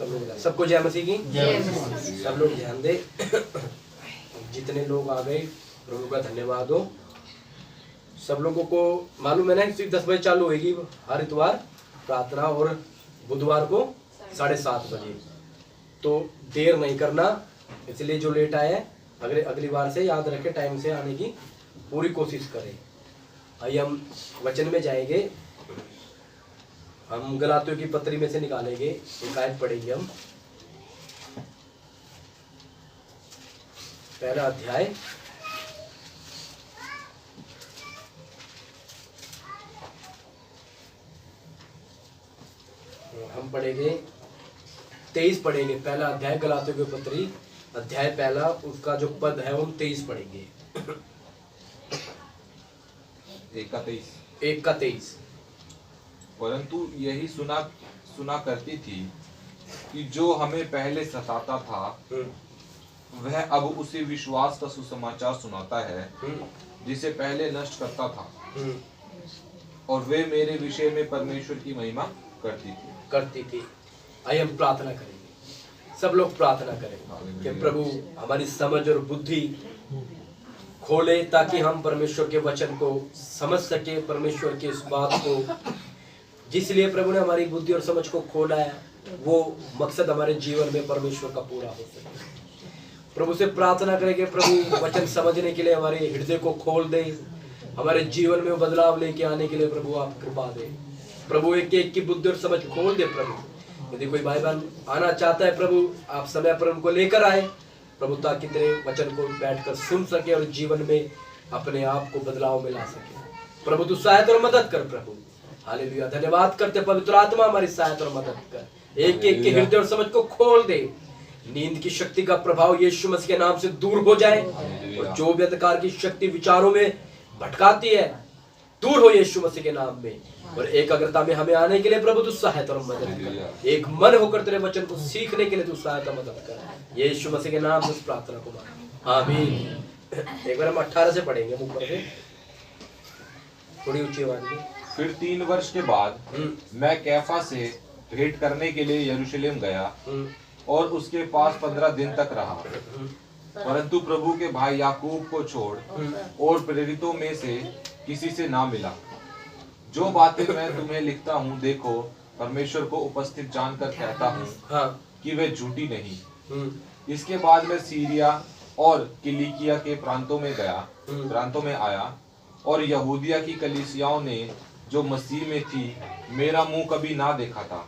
सबको जय मसीह की। सब लोग ध्यान दे। जितने लोग आ गए प्रभु का धन्यवाद हो। सब लोगों को मालूम है ना कि 10 बजे चालू होगी हर इतवार प्रार्थना और बुधवार को 7:30 बजे। तो देर नहीं करना, इसलिए जो लेट आए अगली बार से याद रखें टाइम से आने की पूरी कोशिश करें। आइए हम वचन में जाएंगे। हम गलातियों की पत्री में से निकालेंगे एक आयत पढ़ेंगे हम। पहला अध्याय हम पढ़ेंगे 23 पढ़ेंगे। पहला अध्याय गलातियों की पत्री अध्याय पहला उसका जो पद है हम 23 पढ़ेंगे। 1 का 23। परंतु यही सुना करती थी कि जो हमें पहले सताता था वह अब उसी विश्वास का सुसमाचार सुनाता है जिसे पहले नष्ट करता था, और वे मेरे विषय में परमेश्वर की महिमा करती थी। आइए हम प्रार्थना करेंगे। सब लोग प्रार्थना करें कि प्रभु हमारी समझ और बुद्धि खोले ताकि हम परमेश्वर के वचन को समझ सके। परमेश्वर की इस बात को जिसलिए प्रभु ने हमारी बुद्धि और समझ को खोला है वो मकसद हमारे जीवन में परमेश्वर का पूरा हो सके। प्रभु से प्रार्थना करेंगे प्रभु वचन समझने के लिए हमारे हृदय को खोल दे, हमारे जीवन में बदलाव लेके आने के लिए प्रभु आप कृपा दे। प्रभु एक एक की बुद्धि और समझ खोल दे। प्रभु यदि कोई भाई बहन आना चाहता है प्रभु आप समय पर उनको लेकर आए प्रभु, ताकि तेरे वचन को बैठकर सुन सके और जीवन में अपने आप को बदलाव में ला सके। प्रभु तू सहायता और मदद कर प्रभु। हालेलुया। धन्यवाद करते पवित्र आत्मा हमारी सहायता और मदद कर। एक एक के हृदय और समझ को खोल दे। नींद की शक्ति का प्रभाव यीशु मसीह के नाम से दूर हो जाए और जो भी अंधकार की शक्ति विचारों में भटकाती है दूर हो यीशु मसीह के नाम में। और एकाग्रता में हमें आने के लिए प्रभु तू सहायता और मदद कर। एक मन होकर तेरे वचन को सीखने के लिए तू सहायता मदद कर। यीशु मसीह के नाम से इस प्रार्थना को मांग आमीन। एक बार हम 18 से पढ़ेंगे ऊपर से थोड़ी ऊंची आवाज में। फिर 3 वर्ष के बाद मैं कैफा से भेंट करने के लिए यरूशलेम गया और उसके पास 15 दिन तक रहा, परंतु प्रभु के भाई याकूब को छोड़ और प्रेरितों में से किसी से ना मिला। जो बातें मैं तुम्हें लिखता हूँ देखो परमेश्वर को उपस्थित जानकर कहता हूँ कि वे झूठी नहीं। इसके बाद मैं सीरिया और किलिकिया के प्रांतों में आया और यहूदिया की कलीसियाओं ने जो मसीह में थी मेरा मुंह कभी ना देखा था।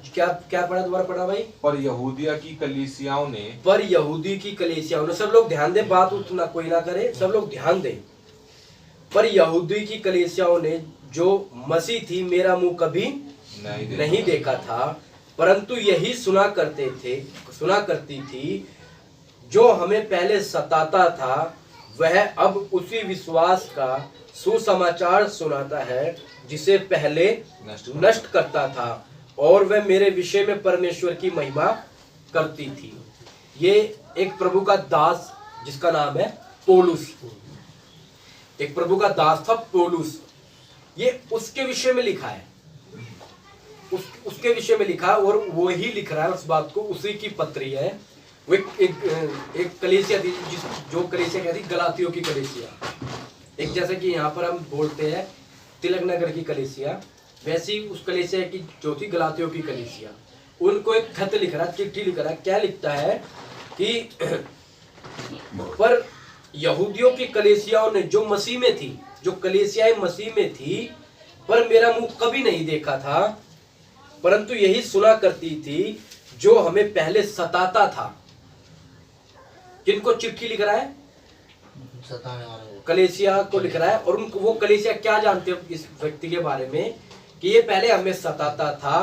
क्या पढ़ा दोबारा पढ़ा भाई? पर यहूदिया की कलीसियाओं ने सब लोग ध्यान दे, बात उतना कोई ना करे, सब लोग ध्यान दे। पर यहूदी की कलीसियाओं ने जो मसीह थी मेरा मुंह कभी नहीं देखा था, परंतु यही सुना करती थी जो हमें पहले सताता था वह अब उसी विश्वास का सुसमाचार सुनाता है जिसे पहले नष्ट करता था, और वह मेरे विषय में परमेश्वर की महिमा करती थी। ये एक प्रभु का दास जिसका नाम है पौलुस, एक प्रभु का दास था पौलुस। ये उसके विषय में लिखा है, उसके विषय में लिखा और वो ही लिख रहा है उस बात को। उसी की पत्री है। वो एक कलीसिया थी जो कलीसिया क्या थी? गलातियों की कलीसिया। एक जैसे कि यहाँ पर हम बोलते हैं तिलक नगर की कलीसिया, वैसी उस कलीसिया की जो थी गलातियों की कलीसिया। उनको एक खत लिख रहा, चिट्ठी लिख रहा। क्या लिखता है कि पर यहूदियों की कलीसियाओं ने जो मसीह में थी, जो कलीसियाएं मसीह में थी, पर मेरा मुंह कभी नहीं देखा था, परंतु यही सुना करती थी जो हमें पहले सताता था। किनको चिट्ठी लिख रहा है? कलीसिया को लिख रहा है। और उनको वो कलीसिया क्या जानते हो इस व्यक्ति के बारे में कि ये पहले हमें सताता था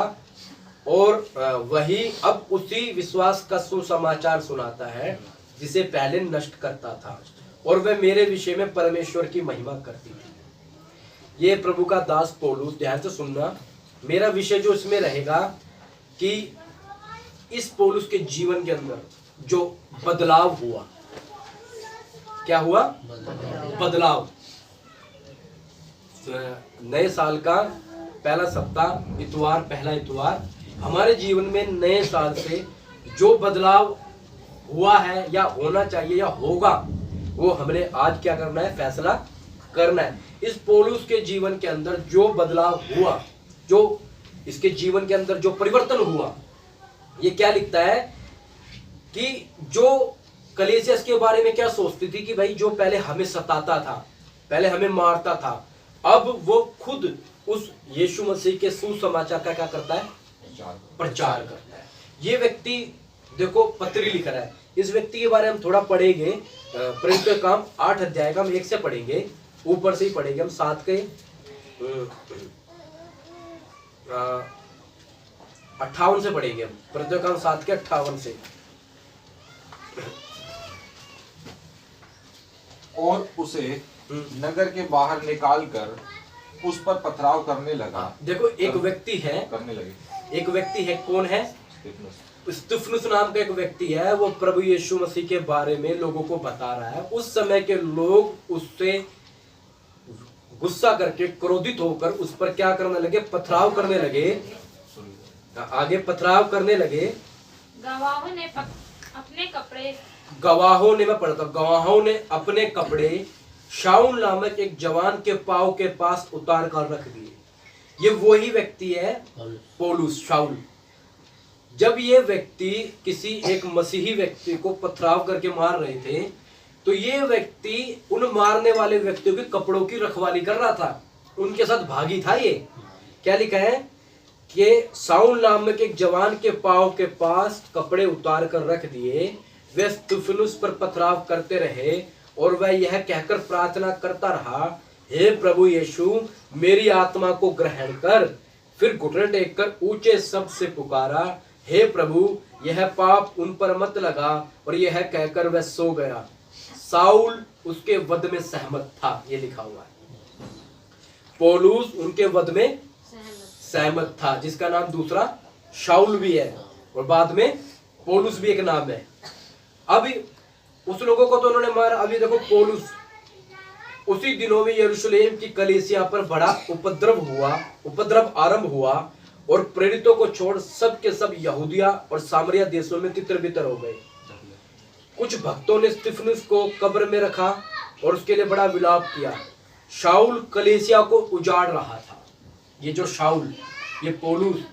और वही अब उसी विश्वास का सुसमाचार सुनाता है जिसे पहले नष्ट करता था, और वह मेरे विषय में परमेश्वर की महिमा करती थी। ये प्रभु का दास पौलुस, ध्यान से सुनना। मेरा विषय जो इसमें रहेगा कि इस पौलुस के जीवन के अंदर जो बदलाव हुआ, क्या हुआ? बदलाव। नए साल का पहला सप्ताह इतवार, पहला इतवार हमारे जीवन में नए साल से जो बदलाव हुआ है या होना चाहिए या होगा, वो हमने आज क्या करना है, फैसला करना है। इस पौलुस के जीवन के अंदर जो बदलाव हुआ, जो इसके जीवन के अंदर जो परिवर्तन हुआ, ये क्या लिखता है कि जो कलीसिया के बारे में क्या सोचती थी कि भाई जो पहले हमें सताता था, पहले हमें मारता था, अब वो खुद उस यीशु मसीह के सुसमाचार का क्या करता है, प्रचार करता है। ये व्यक्ति देखो पत्री लिख रहा है। इस व्यक्ति के बारे में हम थोड़ा पढ़ेंगे, प्रेरितों के काम 8 अध्याय का हम 1 से पढ़ेंगे, ऊपर से ही पढ़ेंगे हम 7 के 58 से पढ़ेंगे हम, प्रेरितों के काम 7 के 58 से। और उसे नगर के बाहर निकालकर उस पर पथराव करने लगा। देखो एक व्यक्ति है, करने लगे, एक व्यक्ति है, कौन है, स्तिफनुस नाम का एक व्यक्ति है। वो प्रभु यीशु मसीह के बारे में लोगों को बता रहा है। उस समय के लोग उससे गुस्सा करके, क्रोधित होकर उस पर क्या करने लगे, पथराव करने लगे। आगे पथराव करने लगे। गवाहों ने अपने कपड़े, गवाहों ने, मैं पढ़ता हूं, गवाहों ने अपने कपड़े शाऊल नामक एक जवान के पांव के पास उतार कर रख दिए। ये वही व्यक्ति है पौलुस, शाऊल। जब ये व्यक्ति किसी एक मसीही व्यक्ति को पथराव करके मार रहे थे, तो ये व्यक्ति उन मारने वाले व्यक्तियों के कपड़ों की रखवाली कर रहा था, उनके साथ भागी था। ये क्या लिखा है कि शाऊल नामक एक जवान के पांव के पास कपड़े उतार कर रख दिए। वे स्तिफनुस पर पथराव करते रहे और वह यह कहकर प्रार्थना करता रहा, हे प्रभु यीशु, मेरी आत्मा को ग्रहण कर। फिर घुटने टेककर ऊंचे शब्द से पुकारा, हे प्रभु, यह पाप उन पर मत लगा। और यह कहकर वह सो गया। साउल उसके वध में सहमत था, ये लिखा हुआ है। पौलुस उनके वध में सहमत था, जिसका नाम दूसरा शाऊल भी है और बाद में पौलुस भी एक नाम है। अभी उस लोगों को तो उन्होंने मारा। अभी देखो पौलुस, उसी दिनों में यरूशलेम की कलीसिया पर बड़ा उपद्रव आरंभ हुआ और प्रेरितों को छोड़ सब के सब यहूदिया और सामरिया देशों में तितर-बितर हो गए। कुछ भक्तों ने स्तिफनुस को कब्र में रखा और उसके लिए बड़ा विलाप किया। शाऊल कलीसिया को उजाड़ रहा था। ये जो शाऊल, ये पौलुस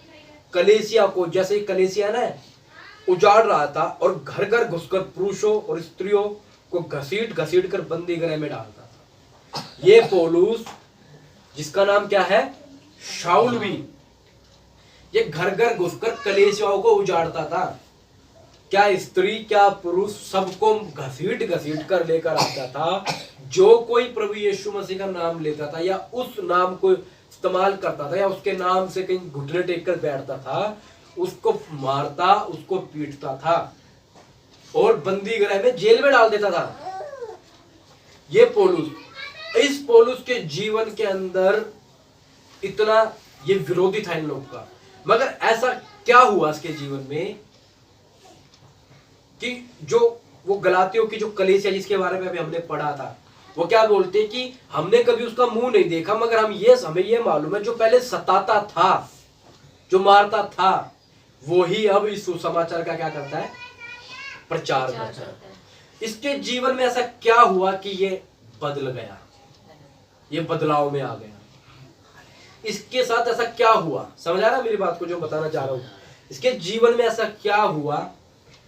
कलीसिया को, जैसे ही कलीसिया ना उजाड़ रहा था और घर घर घुसकर पुरुषों और स्त्रियों को घसीट घसीट कर बंदी गृह में डालता था। ये पौलुस, जिसका नाम क्या है, शाऊल भी, ये घर घर घुसकर कलीसियाओं को उजाड़ता था। क्या स्त्री क्या पुरुष, सबको घसीट घसीट कर लेकर आता था। जो कोई प्रभु यीशु मसीह का नाम लेता था या उस नाम को इस्तेमाल करता था या उसके नाम से कहीं घुटने टेक कर बैठता था, उसको मारता, उसको पीटता था और बंदी गृह में, जेल में डाल देता था। ये पौलुस, इस पौलुस के जीवन के अंदर इतना ये विरोधी था इन लोगों का। मगर ऐसा क्या हुआ इसके जीवन में कि जो वो गलातियों की जो कलीसिया, जिसके बारे में अभी हमने पढ़ा था, वो क्या बोलते हैं कि हमने कभी उसका मुंह नहीं देखा, मगर हमें ये मालूम है जो पहले सताता था, जो मारता था, वो ही अब इस सुसमाचार का क्या करता है, प्रचार करता है। इसके जीवन में ऐसा क्या हुआ कि ये बदल गया, ये बदलाव में आ गया। इसके साथ ऐसा क्या हुआ, समझ आ रहा मेरी बात को जो बताना चाह रहा हूं। इसके जीवन में ऐसा क्या हुआ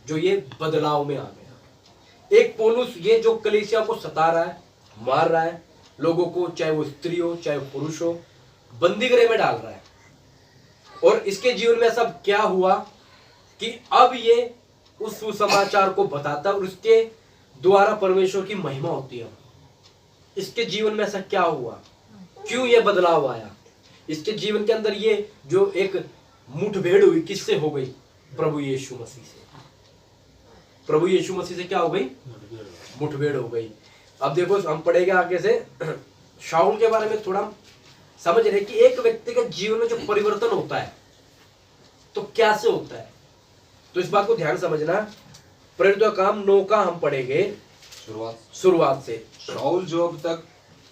जो ये बदलाव में आ गया। एक पौलुस, ये जो कलीसिया को सता रहा है, मार रहा है लोगों को, चाहे वो स्त्री हो चाहे पुरुष हो, बंदी गृह में डाल रहा है। और इसके जीवन में ऐसा क्या हुआ कि अब ये उस सुसमाचार को बताता और उसके द्वारा परमेश्वर की महिमा होती है। इसके जीवन में ऐसा क्या हुआ, क्यों ये बदलाव आया। इसके जीवन के अंदर ये जो एक मुठभेड़ हुई, किससे हो गई, प्रभु यीशु मसीह से। प्रभु यीशु मसीह से क्या हो गई, मुठभेड़ हो गई। अब देखो हम पढ़ेंगे आगे से। शाऊल के बारे में थोड़ा समझ रहे कि एक व्यक्ति के जीवन में जो परिवर्तन होता है तो कैसे होता है, तो इस बात को ध्यान समझना। प्रेरितों का काम 9 का हम पढ़ेंगे शुरुआत से। शाऊल जो अब तक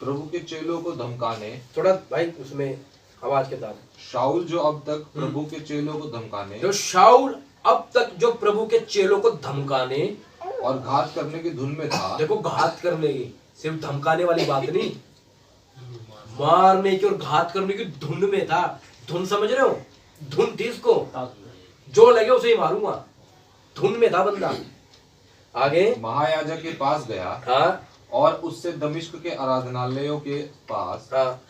प्रभु के चेलों को धमकाने, थोड़ा भाई उसमें आवाज के साथ। शाऊल जो अब तक प्रभु के चेलों को धमकाने जो शाऊल अब तक जो प्रभु के चेलों को धमकाने और घात करने की धुन में था। देखो, घात करने की, सिर्फ धमकाने वाली बात नहीं, मारने की और घात करने की धुन में था। धुन समझ रहे हो? धुन थी इसको, जो लगे उसे ही मारूंगा, धुन में था बंदा। आगे महायाजक के पास गया हाँ, और उससे दमिश्क के आराधनालयों के पास हाँ,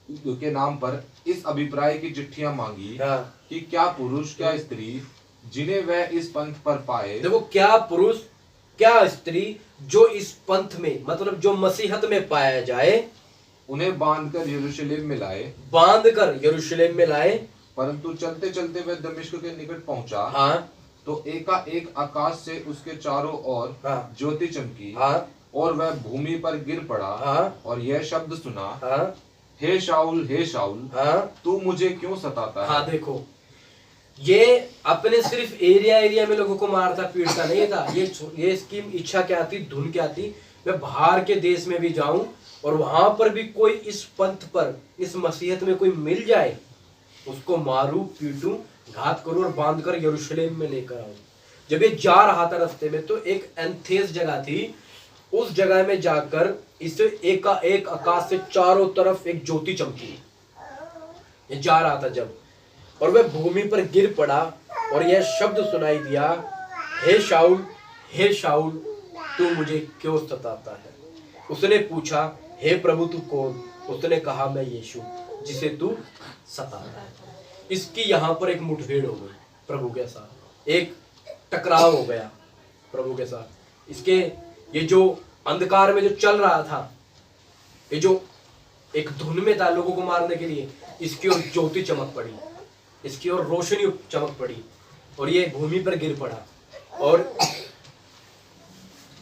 के नाम पर इस अभिप्राय की चिट्ठियां मांगी हाँ। कि क्या पुरुष क्या स्त्री जिन्हें वह इस पंथ पर पाए। देखो, क्या पुरुष क्या स्त्री जो इस पंथ में, मतलब जो मसीहत में पाया जाए, उन्हें बांधकर यरूशलेम में लाए। बांध कर यरूशलेम में लाए। परंतु चलते चलते वह दमिश्क के निकट पहुंचा। हाँ, तो एकाएक आकाश से उसके चारों ओर हाँ, ज्योति चमकी। हाँ, और वह भूमि पर गिर पड़ा। हाँ, और यह शब्द सुना, हाँ, हे शाऊल, हाँ, तू मुझे क्यों सताता है। हाँ। देखो, ये अपने सिर्फ एरिया में लोगों को मारता पीटता नहीं था। ये इसकी इच्छा क्या थी, धुन क्या थी, मैं बाहर के देश में भी जाऊं और वहां पर भी कोई इस पंथ पर, इस मसीहत में कोई मिल जाए, उसको मारूं, पीटूं, घात करूं और बांध कर यरूशलेम में लेकर आऊं। जब ये जा रहा था रास्ते में, तो एक एंथेस जगह थी, उस जगह में जाकर इसे एक आकाश से चारों तरफ एक ज्योति चमकी। ये जा रहा था जब, और वह भूमि पर गिर पड़ा और यह शब्द सुनाई दिया, हे शाऊल, तू मुझे क्यों सताता है। उसने पूछा, हे प्रभु तू कौन। उसने कहा, मैं यीशु जिसे तू सताता है। इसकी यहाँ पर एक मुठभेड़ हो गई प्रभु के साथ, एक टकराव हो गया प्रभु के साथ। इसके ये जो अंधकार में जो चल रहा था, ये जो एक धुन में था लोगों को मारने के लिए, इसकी ओर ज्योति चमक पड़ी, इसकी ओर रोशनी चमक पड़ी और ये भूमि पर गिर पड़ा। और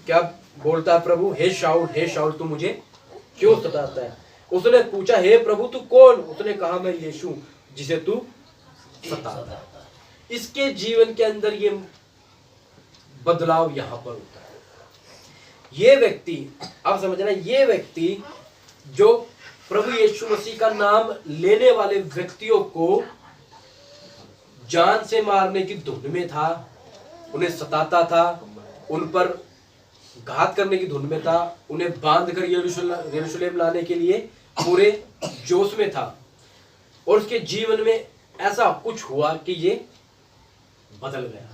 क्या बोलता है प्रभु, हे शाऊल, तू मुझे क्यों सताता है। उसने पूछा, हे प्रभु तू कौन। उसने कहा, मैं यीशु जिसे तू सताता है। इसके जीवन के अंदर ये बदलाव यहां पर होता है। ये व्यक्ति, आप समझना, ये व्यक्ति जो प्रभु यीशु मसीह का नाम लेने वाले व्यक्तियों को जान से मारने की धुन में था, उन्हें सताता था, उन पर घात करने की धुन में था, उन्हें बांध कर यरूशलेम लाने के लिए पूरे जोश में था। और उसके जीवन में ऐसा कुछ हुआ कि ये बदल गया।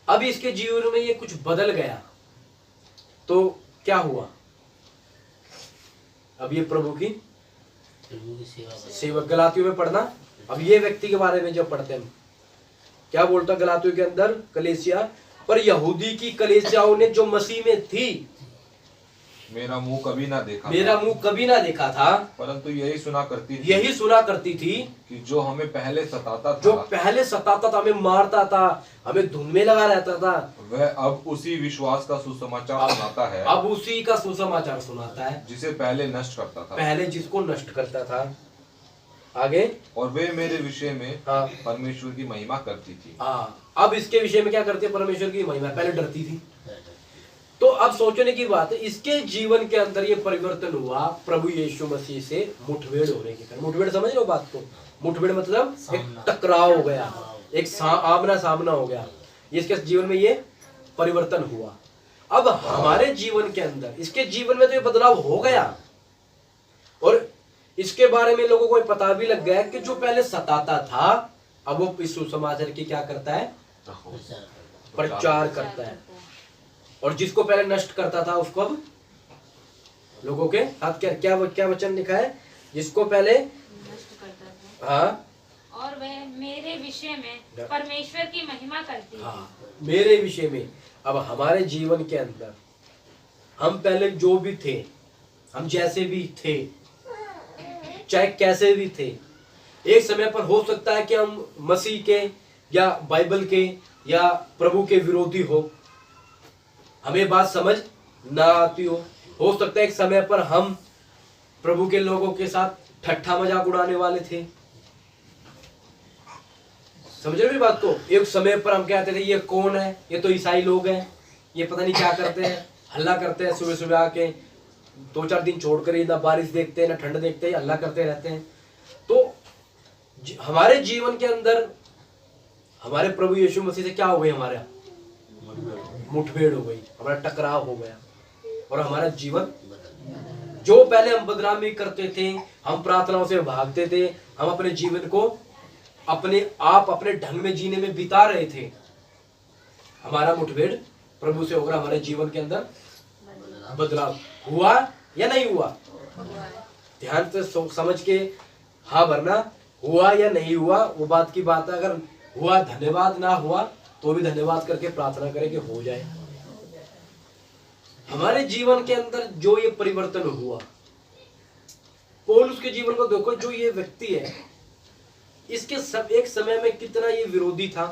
अब इसके जीवन में ये कुछ बदल गया, तो क्या हुआ। अब ये प्रभु की सेवा, गलातियों में पढ़ना। अब ये व्यक्ति के बारे में जब पढ़ते हैं, क्या बोलता गलातियों के अंदर कलीसिया, पर यहूदी की कलीसियाओं ने जो मसीह में थी, मेरा मुंह कभी ना देखा था, परंतु यही सुना करती थी कि जो हमें पहले सताता था, हमें मारता था, हमें धुन में लगा रहता था, वह अब उसी विश्वास का सुसमाचार सुनाता है। अब उसी का सुसमाचार सुनाता है जिसे पहले नष्ट करता था, पहले जिसको नष्ट करता था। आगे, और वे मेरे विषय में परमेश्वर की महिमा करती थी। अब इसके विषय में क्या करती है, परमेश्वर की महिमा। पहले डरती थी। तो अब सोचने की बात है, इसके जीवन के अंदर ये परिवर्तन हुआ प्रभु यीशु मसीह से मुठभेड़ होने के कारण। मुठभेड़ समझ रहे हो बात को? मुठभेड़ मतलब एक टकराव हो गया, एक आमना सामना हो गया। इसके जीवन में ये परिवर्तन हुआ। अब हमारे जीवन के अंदर, इसके जीवन में तो ये बदलाव हो गया और इसके बारे में लोगों को पता भी लग गया कि जो पहले सताता था, अब वो इस सुसमाचार की क्या करता है, प्रचार करता है। और जिसको पहले नष्ट करता था, उसको अब लोगों के साथ क्या वचन लिखा है, जिसको पहले नष्ट करता था, हाँ, और वह मेरे विषय में परमेश्वर की महिमा करती है। हाँ, मेरे विषय में। अब हमारे जीवन के अंदर हम पहले जो भी थे, हम जैसे भी थे, चाहे कैसे भी थे, एक समय पर हो सकता है कि हम मसीह के या बाइबल के या प्रभु के विरोधी हो, हमें बात समझ ना आती हो सकता है एक समय पर हम प्रभु के लोगों के साथ ठट्ठा मजाक उड़ाने वाले थे। समझ रहे हो बात को? एक समय पर हम कहते थे, ये कौन है, ये तो ईसाई लोग हैं, ये पता नहीं क्या करते हैं, हल्ला करते हैं सुबह सुबह आके, 2-4 दिन छोड़कर ही ना बारिश देखते हैं ना ठंड देखते हैं, अल्लाह करते रहते हैं। तो हमारे जीवन के अंदर हमारे प्रभु यीशु मसीह से क्या हो गई, हमारा मुठभेड़ हो गई, हमारा टकराव हो गया और हमारा जीवन जो पहले हम बदनामी करते थे, हम प्रार्थनाओं से भागते थे, हम अपने जीवन को अपने ढंग में जीने में बिता रहे थे, हमारा मुठभेड़ प्रभु से होकर हमारे जीवन के अंदर बदलाव हुआ या नहीं हुआ? ध्यान से समझ के हाँ भरना, हुआ या नहीं हुआ वो बात की बात है। अगर हुआ धन्यवाद, ना हुआ तो भी धन्यवाद करके प्रार्थना करें कि हो जाए। हमारे जीवन के अंदर जो ये परिवर्तन हुआ, पौलुस के जीवन को देखो, जो ये व्यक्ति है इसके सब एक समय में कितना ये विरोधी था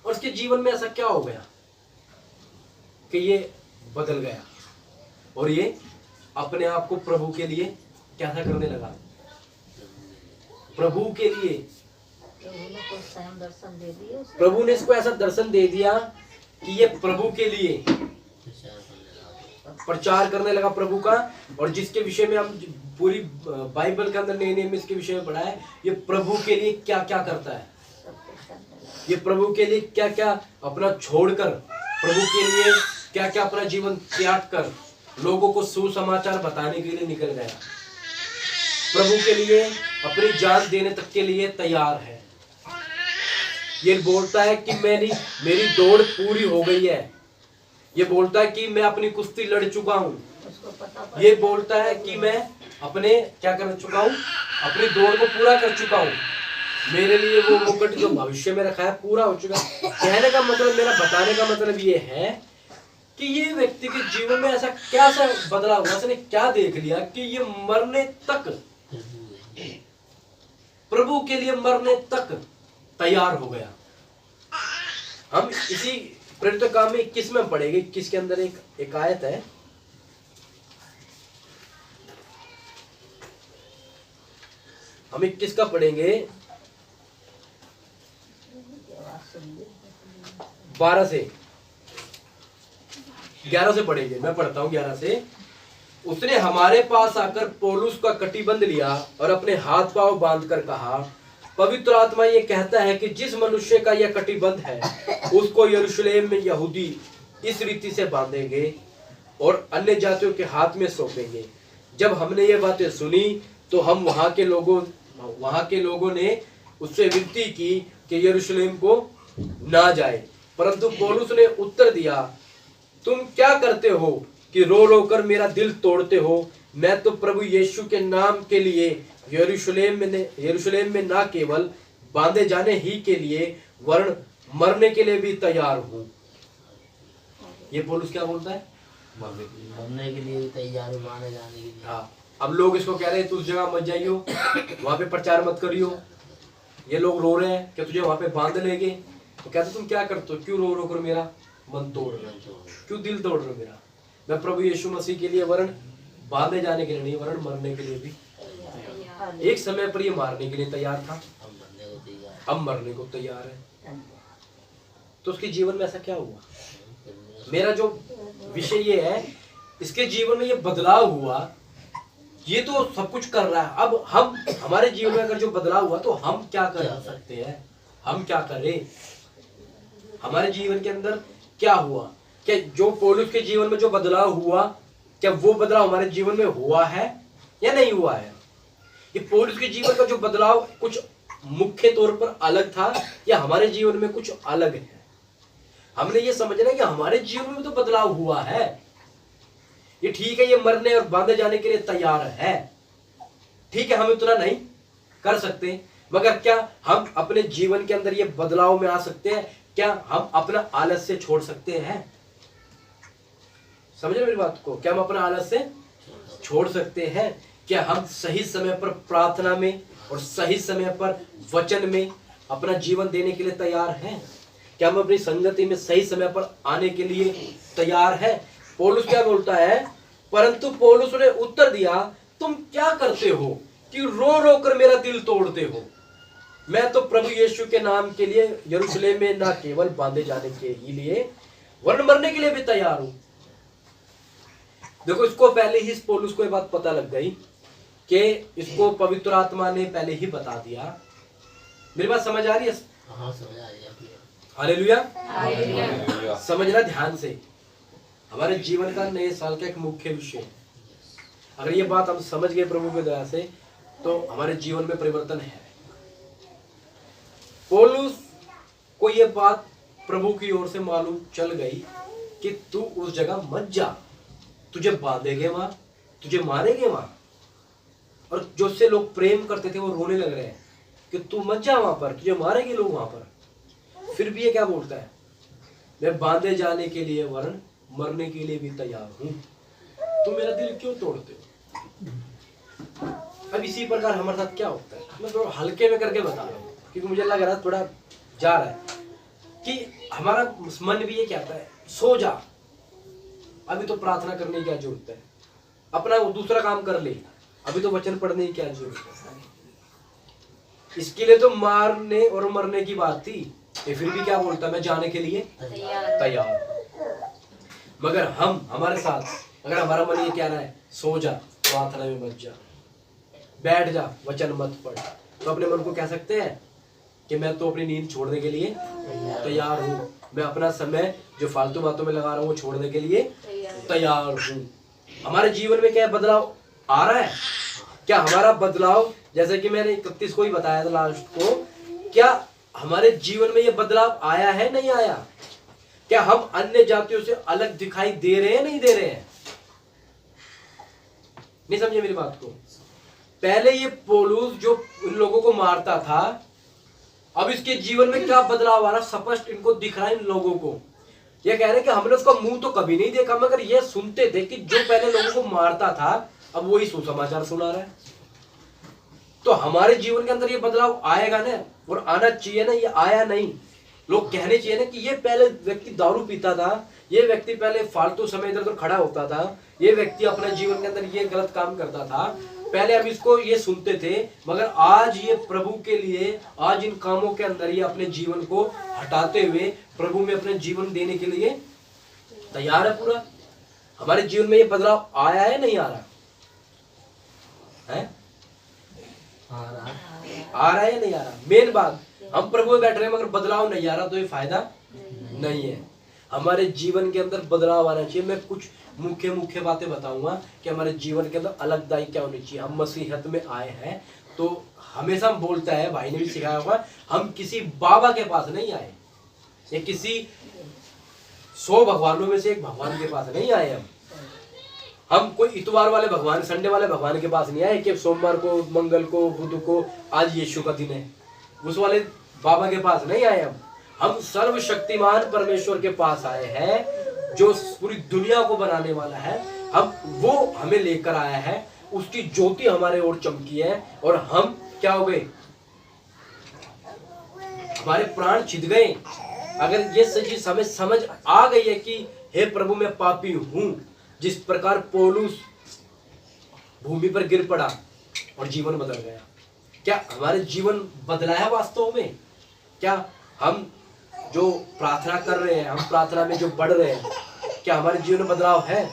और उसके जीवन में ऐसा क्या हो गया कि ये बदल गया और ये अपने आप को प्रभु के लिए कैसा करने लगा, प्रभु के लिए। प्रभु ने इसको ऐसा दर्शन दे दिया कि ये प्रभु के लिए प्रचार करने लगा प्रभु का। और जिसके विषय में हम पूरी बाइबल के अंदर नए नियम इसके विषय में पढ़ा है, ये प्रभु के लिए क्या क्या करता है, ये प्रभु के लिए क्या क्या अपना छोड़कर, प्रभु के लिए क्या क्या अपना जीवन त्याग कर लोगों को सुसमाचार बताने के लिए निकल गया, प्रभु के लिए अपनी जान देने तक के लिए तैयार है। ये बोलता है कि मेरी दौड़ पूरी हो गई है, ये बोलता है कि मैं अपनी कुश्ती लड़ चुका हूँ, ये बोलता है कि मैं अपने क्या कर चुका हूँ, अपनी दौड़ को पूरा कर चुका हूँ, मेरे लिए वो मुकुट जो भविष्य में रखा है पूरा हो चुका है। कहने का मतलब, मेरा बताने का मतलब ये है कि ये व्यक्ति के जीवन में ऐसा क्या सा बदलाव हुआ, उसने क्या देख लिया कि ये मरने तक, प्रभु के लिए मरने तक तैयार हो गया। हम इसी प्रेरित काम में 21 में पढ़ेंगे, 21 के अंदर एक आयत है, हम 21 का पढ़ेंगे 12 से 11 से पढ़ेंगे। मैं पढ़ता हूं 11 से। उसने हमारे पास आकर पौलुस का कटिबंध लिया और अपने हाथ पांव बांधकर कहा, पवित्र आत्मा ये कहता है कि जिस मनुष्य का यह कटिबंध है उसको यरूशलेम में यहूदी इस रीति से बांधेंगे और अन्य जातियों के हाथ में सौंपेंगे। जब हमने ये बातें सुनी तो हम वहां के लोगों ने उससे विनती की कि यरूशलेम को ना जाए, परंतु पौलुस ने उत्तर दिया, तुम क्या करते हो कि रो रो कर मेरा दिल तोड़ते हो? मैं तो प्रभु यीशु के नाम के लिए यरूशलेम में ना केवल बांधे जाने ही के लिए वरन मरने के लिए भी तैयार हूं। ये पौलुस क्या बोलता है? मरने के लिए भी तैयार हूं, मारे जाने के लिए। हाँ, अब लोग इसको कह रहे हैं तू उस जगह मत जाइयो, वहां पे प्रचार मत करियो। ये लोग रो रहे हैं कि तुझे वहां पे बांध लेंगे। तो कहते तुम क्या करते हो, क्यों रो रो कर मेरा मन तोड़ रहे हो, क्यों दिल तोड़ रहे हो मेरा? मैं प्रभु यीशु मसीह के लिए वरन बांधे जाने के लिए नहीं, वरन मरने के लिए भी। एक समय पर ये मारने के लिए तैयार था, अब मरने को तैयार है। तो उसके जीवन में ऐसा क्या हुआ? मेरा जो विषय ये है, इसके जीवन में ये बदलाव हुआ। ये तो सब कुछ कर रहा है, अब हम हमारे जीवन में अगर जो बदलाव हुआ तो हम क्या कर सकते हैं, हम क्या करें? हमारे जीवन के अंदर क्या हुआ? क्या जो पौलुस के जीवन में जो बदलाव हुआ, क्या वो बदलाव हमारे जीवन में हुआ है या नहीं हुआ है? ये पौलुस के जीवन का जो बदलाव कुछ मुख्य तौर पर अलग था या हमारे जीवन में कुछ अलग है? हमने ये समझना है कि हमारे जीवन में तो बदलाव हुआ है। ये ठीक है, ये मरने और बांधे जाने के लिए तैयार है, ठीक है, हम इतना नहीं कर सकते, मगर क्या हम अपने जीवन के अंदर ये बदलाव में आ सकते हैं? क्या हम अपना आलस्य छोड़ सकते हैं? समझे मेरी बात को? क्या हम अपना आलस्य छोड़ सकते हैं? क्या हम सही समय पर प्रार्थना में और सही समय पर वचन में अपना जीवन देने के लिए तैयार हैं? क्या हम अपनी संगति में सही समय पर आने के लिए तैयार हैं? पौलुस क्या बोलता है? परंतु पौलुस ने उत्तर दिया, तुम क्या करते हो कि रो रो कर मेरा दिल तोड़ते हो? मैं तो प्रभु यीशु के नाम के लिए यरूशलेम में ना केवल बांधे जाने के ही लिए वरन मरने के लिए भी तैयार हूं। देखो इसको पहले ही इस पौलुस को ये बात पता लग गई कि इसको पवित्र आत्मा ने पहले ही बता दिया। मेरी बात समझ आ रही है? हाँ समझ आ रही है। हालेलुया। हालेलुया। समझना ध्यान से, हमारे जीवन का नए साल का एक मुख्य विषय है। अगर ये बात हम समझ गए प्रभु की दया से तो हमारे जीवन में परिवर्तन है। पौलुस को ये बात प्रभु की ओर से मालूम चल गई कि तू उस जगह मत जा, तुझे बांधेंगे वहां, तुझे मारेंगे वहां। और जो से लोग प्रेम करते थे वो रोने लग रहे हैं कि तू मत जा वहां पर, तुझे मारेंगे लोग वहां पर। फिर भी ये क्या बोलता है, मैं बांधे जाने के लिए वरन मरने के लिए भी तैयार हूं, तुम मेरा दिल क्यों तोड़ते हो। अब इसी प्रकार हमारे साथ क्या होता है, मैं थोड़ा हल्के में करके बता रहा हूँ क्योंकि मुझे लग रहा है थोड़ा जा रहा है कि हमारा मन भी ये कहता है सो जा, अभी तो प्रार्थना करने की क्या जरूरत है, अपना वो दूसरा काम कर ले, अभी तो वचन पढ़ने की क्या जरूरत है। इसके लिए तो मारने और मरने की बात थी, ये फिर भी क्या बोलता, मैं जाने के लिए तैयार। मगर हम हमारे साथ अगर हमारा मन ये कह रहा है सो जा, प्रार्थना में मत जा, बैठ जा, वचन मत पढ़, तो अपने मन को कह सकते हैं कि मैं तो अपनी नींद छोड़ने के लिए तैयार हूँ, मैं अपना समय जो फालतू बातों में लगा रहा हूँ वो छोड़ने के लिए तैयार हूँ। हमारे जीवन में क्या बदलाव आ रहा है? क्या हमारा बदलाव, जैसे कि मैंने 31 को ही बताया था लास्ट को, क्या हमारे जीवन में ये बदलाव आया है, नहीं आया? क्या हम अन्य जातियों से अलग दिखाई दे रहे हैं, नहीं दे रहे हैं? नहीं समझे मेरी बात को? पहले ये पौलुस जो उन लोगों को मारता था, अब इसके जीवन में क्या बदलाव आ रहा, स्पष्ट इनको दिख रहा है। इन लोगों को ये कह रहे हैं कि हमने उसका मुंह तो कभी नहीं देखा, मगर ये सुनते थे कि जो पहले लोगों को मारता था अब वही सुसमाचार सुना रहा है। तो हमारे जीवन के अंदर ये बदलाव आएगा ना, और आना चाहिए ना, ये आया नहीं। लोग कहने चाहिए ना कि ये पहले व्यक्ति दारू पीता था, ये व्यक्ति पहले फालतू समय इधर उधर खड़ा होता था, ये व्यक्ति अपने जीवन के अंदर ये गलत काम करता था, पहले हम इसको ये सुनते थे, मगर आज ये प्रभु के लिए, आज इन कामों के अंदर ये अपने जीवन को हटाते हुए प्रभु में अपने जीवन देने के लिए तैयार है पूरा। हमारे जीवन में ये बदलाव आया है, नहीं आ रहा है? आ रहा है, नहीं आ रहा? मेन बात, हम प्रभु में बैठ रहे हैं मगर बदलाव नहीं आ रहा, तो ये फायदा नहीं है। हमारे जीवन के अंदर बदलाव आना चाहिए। मैं कुछ मुख्य बातें बताऊंगा कि हमारे जीवन के अंदर अलगदाई क्या होनी चाहिए। हम मसीहत में आए हैं तो हमेशा हम बोलता है, भाई ने भी सिखाया होगा, हम किसी बाबा के पास नहीं आए, ये किसी 100 भगवानों में से एक भगवान के पास नहीं आए। हम कोई इतवार वाले भगवान, संडे वाले भगवान के पास नहीं आए कि सोमवार को, मंगल को, बुध को आज यीशु का दिन है, उस वाले बाबा के पास नहीं आए। हम सर्वशक्तिमान परमेश्वर के पास आए हैं जो पूरी दुनिया को बनाने वाला है। हम वो हमें लेकर आया है, उसकी ज्योति हमारे ओर चमकी है, और हम क्या हो गए, हमारे प्राण छिद गए। अगर ये सच्ची समझ आ गई है कि हे प्रभु मैं पापी हूं, जिस प्रकार पौलुस भूमि पर गिर पड़ा और जीवन बदल गया, क्या हमारे जीवन बदला है वास्तव में? क्या हम जो प्रार्थना कर रहे हैं, हम प्रार्थना में जो बढ़ रहे हैं, क्या हमारे जीवन में बदलाव है?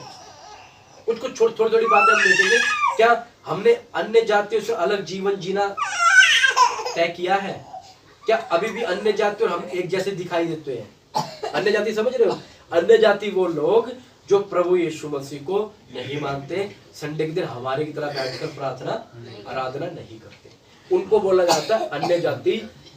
कुछ थोड़ी बातें हम देखेंगे। क्या हमने अन्य जातियों से अलग जीवन जीना तय किया है? क्या अभी भी अन्य जाति और हम एक जैसे दिखाई देते हैं? अन्य जाति समझ रहे हो? अन्य जाति वो लोग जो प्रभु यीशु मसीह को नहीं मानते, संडे के दिन हमारे की तरह बैठकर प्रार्थना आराधना नहीं करते, उनको बोला जाता है अन्य जाति,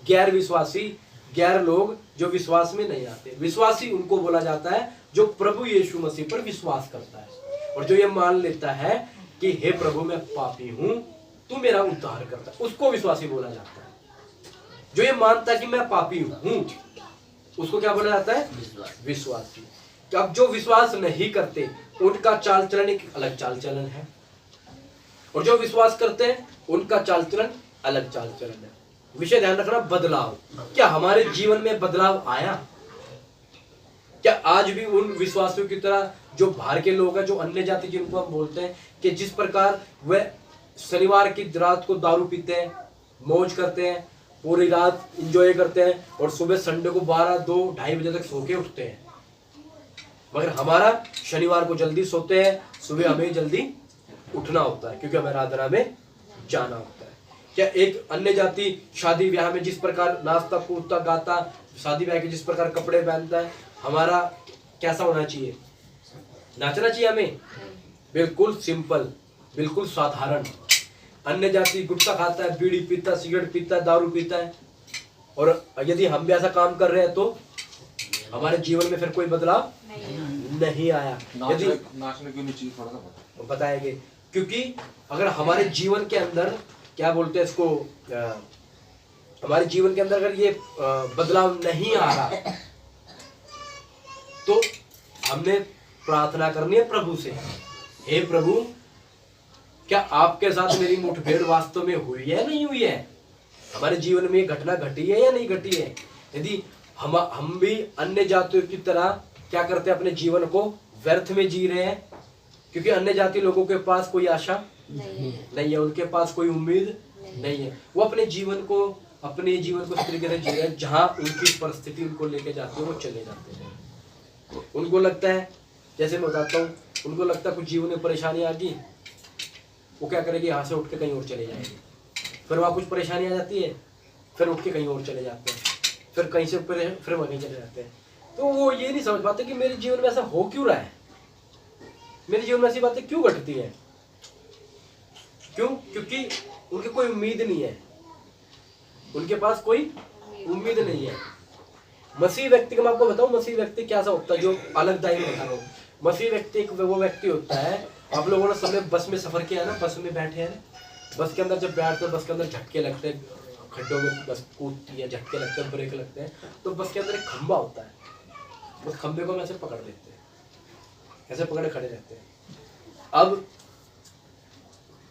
गैर विश्वासी, गैर लोग जो विश्वास में नहीं आते। विश्वासी उनको बोला जाता है जो प्रभु यीशु मसीह पर विश्वास करता है और जो ये मान लेता है कि हे प्रभु मैं पापी हूं, तू मेरा उद्धार करता, उसको विश्वासी बोला जाता है। जो ये मानता है कि मैं पापी हूं, उसको क्या बोला जाता है? विश्वासी। अब जो विश्वास नहीं करते उनका चाल चलन एक अलग चाल चलन है, और जो विश्वास करते हैं उनका चाल चलन अलग चाल चलन है। विषय ध्यान रखना, बदलाव। क्या हमारे जीवन में बदलाव आया? क्या आज भी उन विश्वासियों की तरह जो बाहर के लोग हैं, जो अन्य जाति जिनको हम बोलते हैं, कि जिस प्रकार वह शनिवार की रात को दारू पीते हैं, मौज करते हैं, पूरी रात एंजॉय करते हैं और सुबह संडे को 12, 2, 2:30 बजे तक सो के उठते हैं, मगर हमारा शनिवार को जल्दी सोते हैं, सुबह हमें जल्दी उठना होता है क्योंकि हमें आराधना में जाना होता है। क्या एक अन्य जाति शादी ब्याह में जिस प्रकार नाचता कूदता गाता, शादी ब्याह के जिस प्रकार कपड़े पहनता है, हमारा कैसा होना चाहिए? नाचना चाहिए हमें? बिल्कुल सिंपल, बिल्कुल साधारण। अन्य जाति गुटखा खाता है, बीड़ी पीता, सिगरेट पीता, दारू पीता है, और यदि हम भी ऐसा काम कर रहे हैं तो हमारे जीवन में फिर कोई बदलाव नहीं आया। यदि नाचने क्यों नहीं चाहिए थोड़ा सा बताएंगे, क्योंकि अगर हमारे जीवन के अंदर क्या बोलते हैं इसको, हमारे जीवन के अंदर अगर ये बदलाव नहीं आ रहा तो हमने प्रार्थना करनी है प्रभु से, हे प्रभु क्या आपके साथ मेरी मुठभेड़ वास्तव में हुई है नहीं हुई है? हमारे जीवन में ये घटना घटी है या नहीं घटी है? यदि हम भी अन्य जातियों की तरह क्या करते हैं, अपने जीवन को व्यर्थ में जी रहे हैं, क्योंकि अन्य जाति लोगों के पास कोई आशा नहीं है, उनके पास कोई उम्मीद नहीं है। वो अपने जीवन को इस तरीके से जी रहे हैं जहाँ उनकी परिस्थिति उनको लेके जाती है, वो चले जाते हैं। उनको लगता है, जैसे मैं बताता हूँ, उनको लगता है कुछ जीवन में परेशानी आ गई, वो क्या करेगी, यहाँ से उठ के कहीं और चले जाएंगे। फिर वहाँ कुछ परेशानी आ जाती है, फिर उठ के कहीं और चले जाते हैं, फिर कहीं से फिर वहीं चले जाते हैं। तो वो ये नहीं समझ पाते कि मेरे जीवन में ऐसा हो क्यों रहा है, मेरे जीवन में ऐसी बातें क्यों घटती है। क्यों? क्योंकि उनकी कोई उम्मीद नहीं है, उनके पास कोई उम्मीद नहीं है। मसीह व्यक्ति का मैं आपको बताऊं, मसीह व्यक्ति कैसा होता है, जो अलग दाई में बता रहा हूँ। मसीह व्यक्ति एक वो व्यक्ति होता है, आप लोगों ने सबने बस में सफर किया है ना, बस में बैठे हैं, बस के अंदर जब बैठते हैं, बस के अंदर झटके लगते हैं, खड्डों में बस कूदती है, झटके लगते हैं, ब्रेक लगते हैं, तो बस के अंदर एक खंबा होता है, उस खंबे को हम ऐसे पकड़ लेते हैं, ऐसे पकड़े खड़े रहते हैं। अब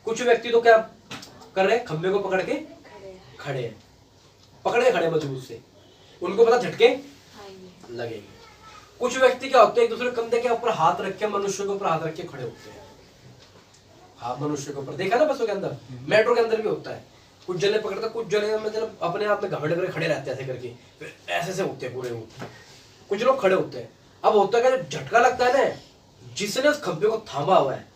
कुछ व्यक्ति तो क्या कर रहे हैं, खंबे को पकड़ के खड़े हैं, पकड़े खड़े मजबूत से, उनको पता झटके लगेंगे। कुछ व्यक्ति क्या होते हैं, एक दूसरे कंधे के ऊपर हाथ रख के, मनुष्य के ऊपर हाथ रख के खड़े होते हैं, हाथ मनुष्य के ऊपर। देखा ना बसों के अंदर, मेट्रो के अंदर भी होता है, कुछ जने पकड़ते, कुछ जने मतलब अपने आप में घमंड करके खड़े रहते हैं ऐसे करके, फिर ऐसे से उठते हैं पूरे, वो कुछ लोग खड़े होते हैं। अब होता है क्या, झटका लगता है ना, जिसने उस खंबे को थामा हुआ है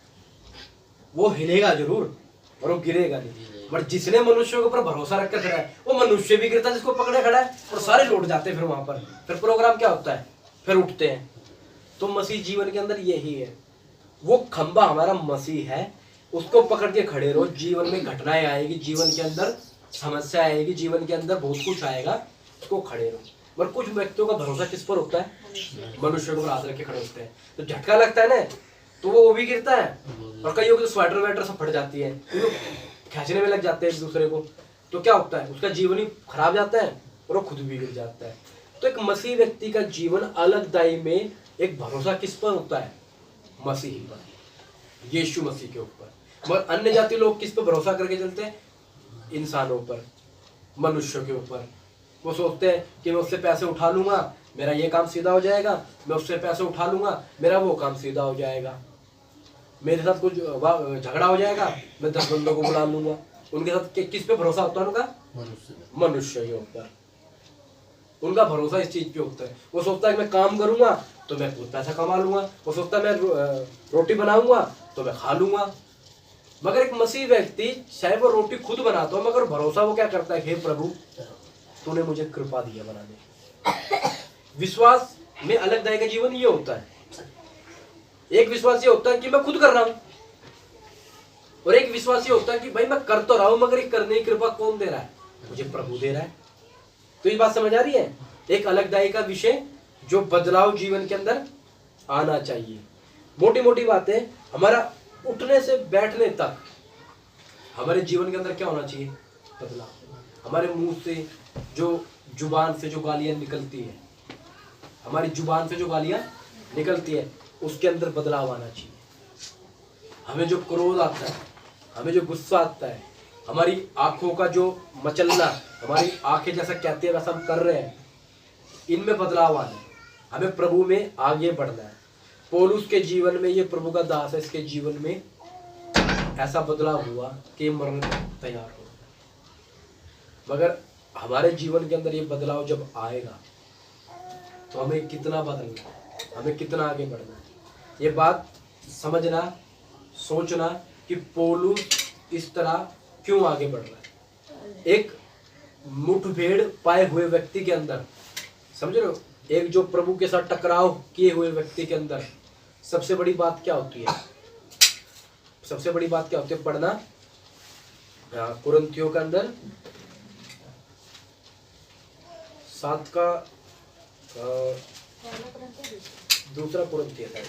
वो हिलेगा जरूर और वो गिरेगा नहीं, बट जिसने मनुष्य के ऊपर भरोसा रखकर खड़ा है वो मनुष्य भी गिरता है जिसको पकड़े खड़ा है, और सारे लौट जाते हैं। फिर वहां पर फिर प्रोग्राम क्या होता है, फिर उठते हैं। तो मसीह जीवन के अंदर यही है, वो खंबा हमारा मसीह है, उसको पकड़ के खड़े रहो। जीवन में घटनाएं आएगी, जीवन के अंदर समस्या आएगी, जीवन के अंदर बहुत कुछ आएगा, उसको खड़े रहो। पर कुछ व्यक्तियों का भरोसा किस पर होता है, मनुष्य को हाथ रख के खड़े होते हैं। तो झटका लगता है ना, तो वो भी गिरता है, और कई लोग तो स्वेटर वेटर सब फट जाती है, तो खींचने में लग जाते हैं एक दूसरे को, तो क्या होता है, उसका जीवन ही खराब जाता है और वो खुद भी गिर जाता है। तो एक मसीह व्यक्ति का जीवन अलग दाई में एक भरोसा किस पर होता है, मसीह पर, यीशु मसीह के ऊपर। मगर अन्य जाति लोग किस पर भरोसा करके चलते हैं, इंसानों पर, मनुष्यों के ऊपर। वो सोचते हैं कि मैं उससे पैसे उठा लूंगा, मेरा ये काम सीधा हो जाएगा, मैं उससे पैसे उठा लूंगा, मेरा वो काम सीधा हो जाएगा, मेरे साथ कुछ झगड़ा हो जाएगा, मैं 10 बंदों को बुला लूंगा। उनके साथ किस पे भरोसा होता है उनका, मनुष्य के ऊपर। उनका भरोसा इस चीज पे होता है, वो सोचता है कि मैं काम करूंगा तो मैं खुद पैसा कमा लूंगा, वो सोचता है मैं रोटी बनाऊंगा तो मैं खा लूंगा। मगर एक मसीह व्यक्ति चाहे वो रोटी खुद बनाता हो, मगर भरोसा वो क्या करता है, हे प्रभु तूने मुझे कृपा दी है बनाने। विश्वास में अलग दाई का जीवन ये होता है। एक विश्वास ये होता है कि मैं खुद कर रहा हूं, और एक विश्वास ये होता है कि भाई मैं कर तो रहा हूं, मगर ये करने की कृपा कौन दे रहा है, मुझे प्रभु दे रहा है। तो ये बात समझ आ रही है, एक अलग दाई का विषय, जो बदलाव जीवन के अंदर आना चाहिए। मोटी मोटी बातें, हमारा उठने से बैठने तक हमारे जीवन के अंदर क्या होना चाहिए, बदलाव। हमारे मुंह से जो जुबान से जो गालियां निकलती है, हमारी जुबान से जो गालियां निकलती है, उसके अंदर बदलाव आना चाहिए। हमें जो क्रोध आता है, हमें जो गुस्सा आता है, हमारी आंखों का जो मचलना, हमारी आंखें जैसा कहती है वैसा हम कर रहे हैं, इनमें बदलाव आना है। हमें प्रभु में आगे बढ़ना है। पौलुस के जीवन में, ये प्रभु का दास है, इसके जीवन में ऐसा बदलाव हुआ कि मरने तैयार हो। मगर हमारे जीवन के अंदर ये बदलाव जब आएगा तो हमें कितना बदलना है, हमें कितना आगे बढ़ना है। ये बात समझना, सोचना कि पौलुस इस तरह क्यों आगे बढ़ रहा है। एक मुठभेड़ पाए हुए व्यक्ति के अंदर, समझ रहे हो, एक जो प्रभु के साथ टकराव किए हुए व्यक्ति के अंदर सबसे बड़ी बात क्या होती है? सबसे बड़ी बात क्या होती है? पढ़ना कुरिन्थियों के अंदर 7 का दूसरा कुरिन्थियों है,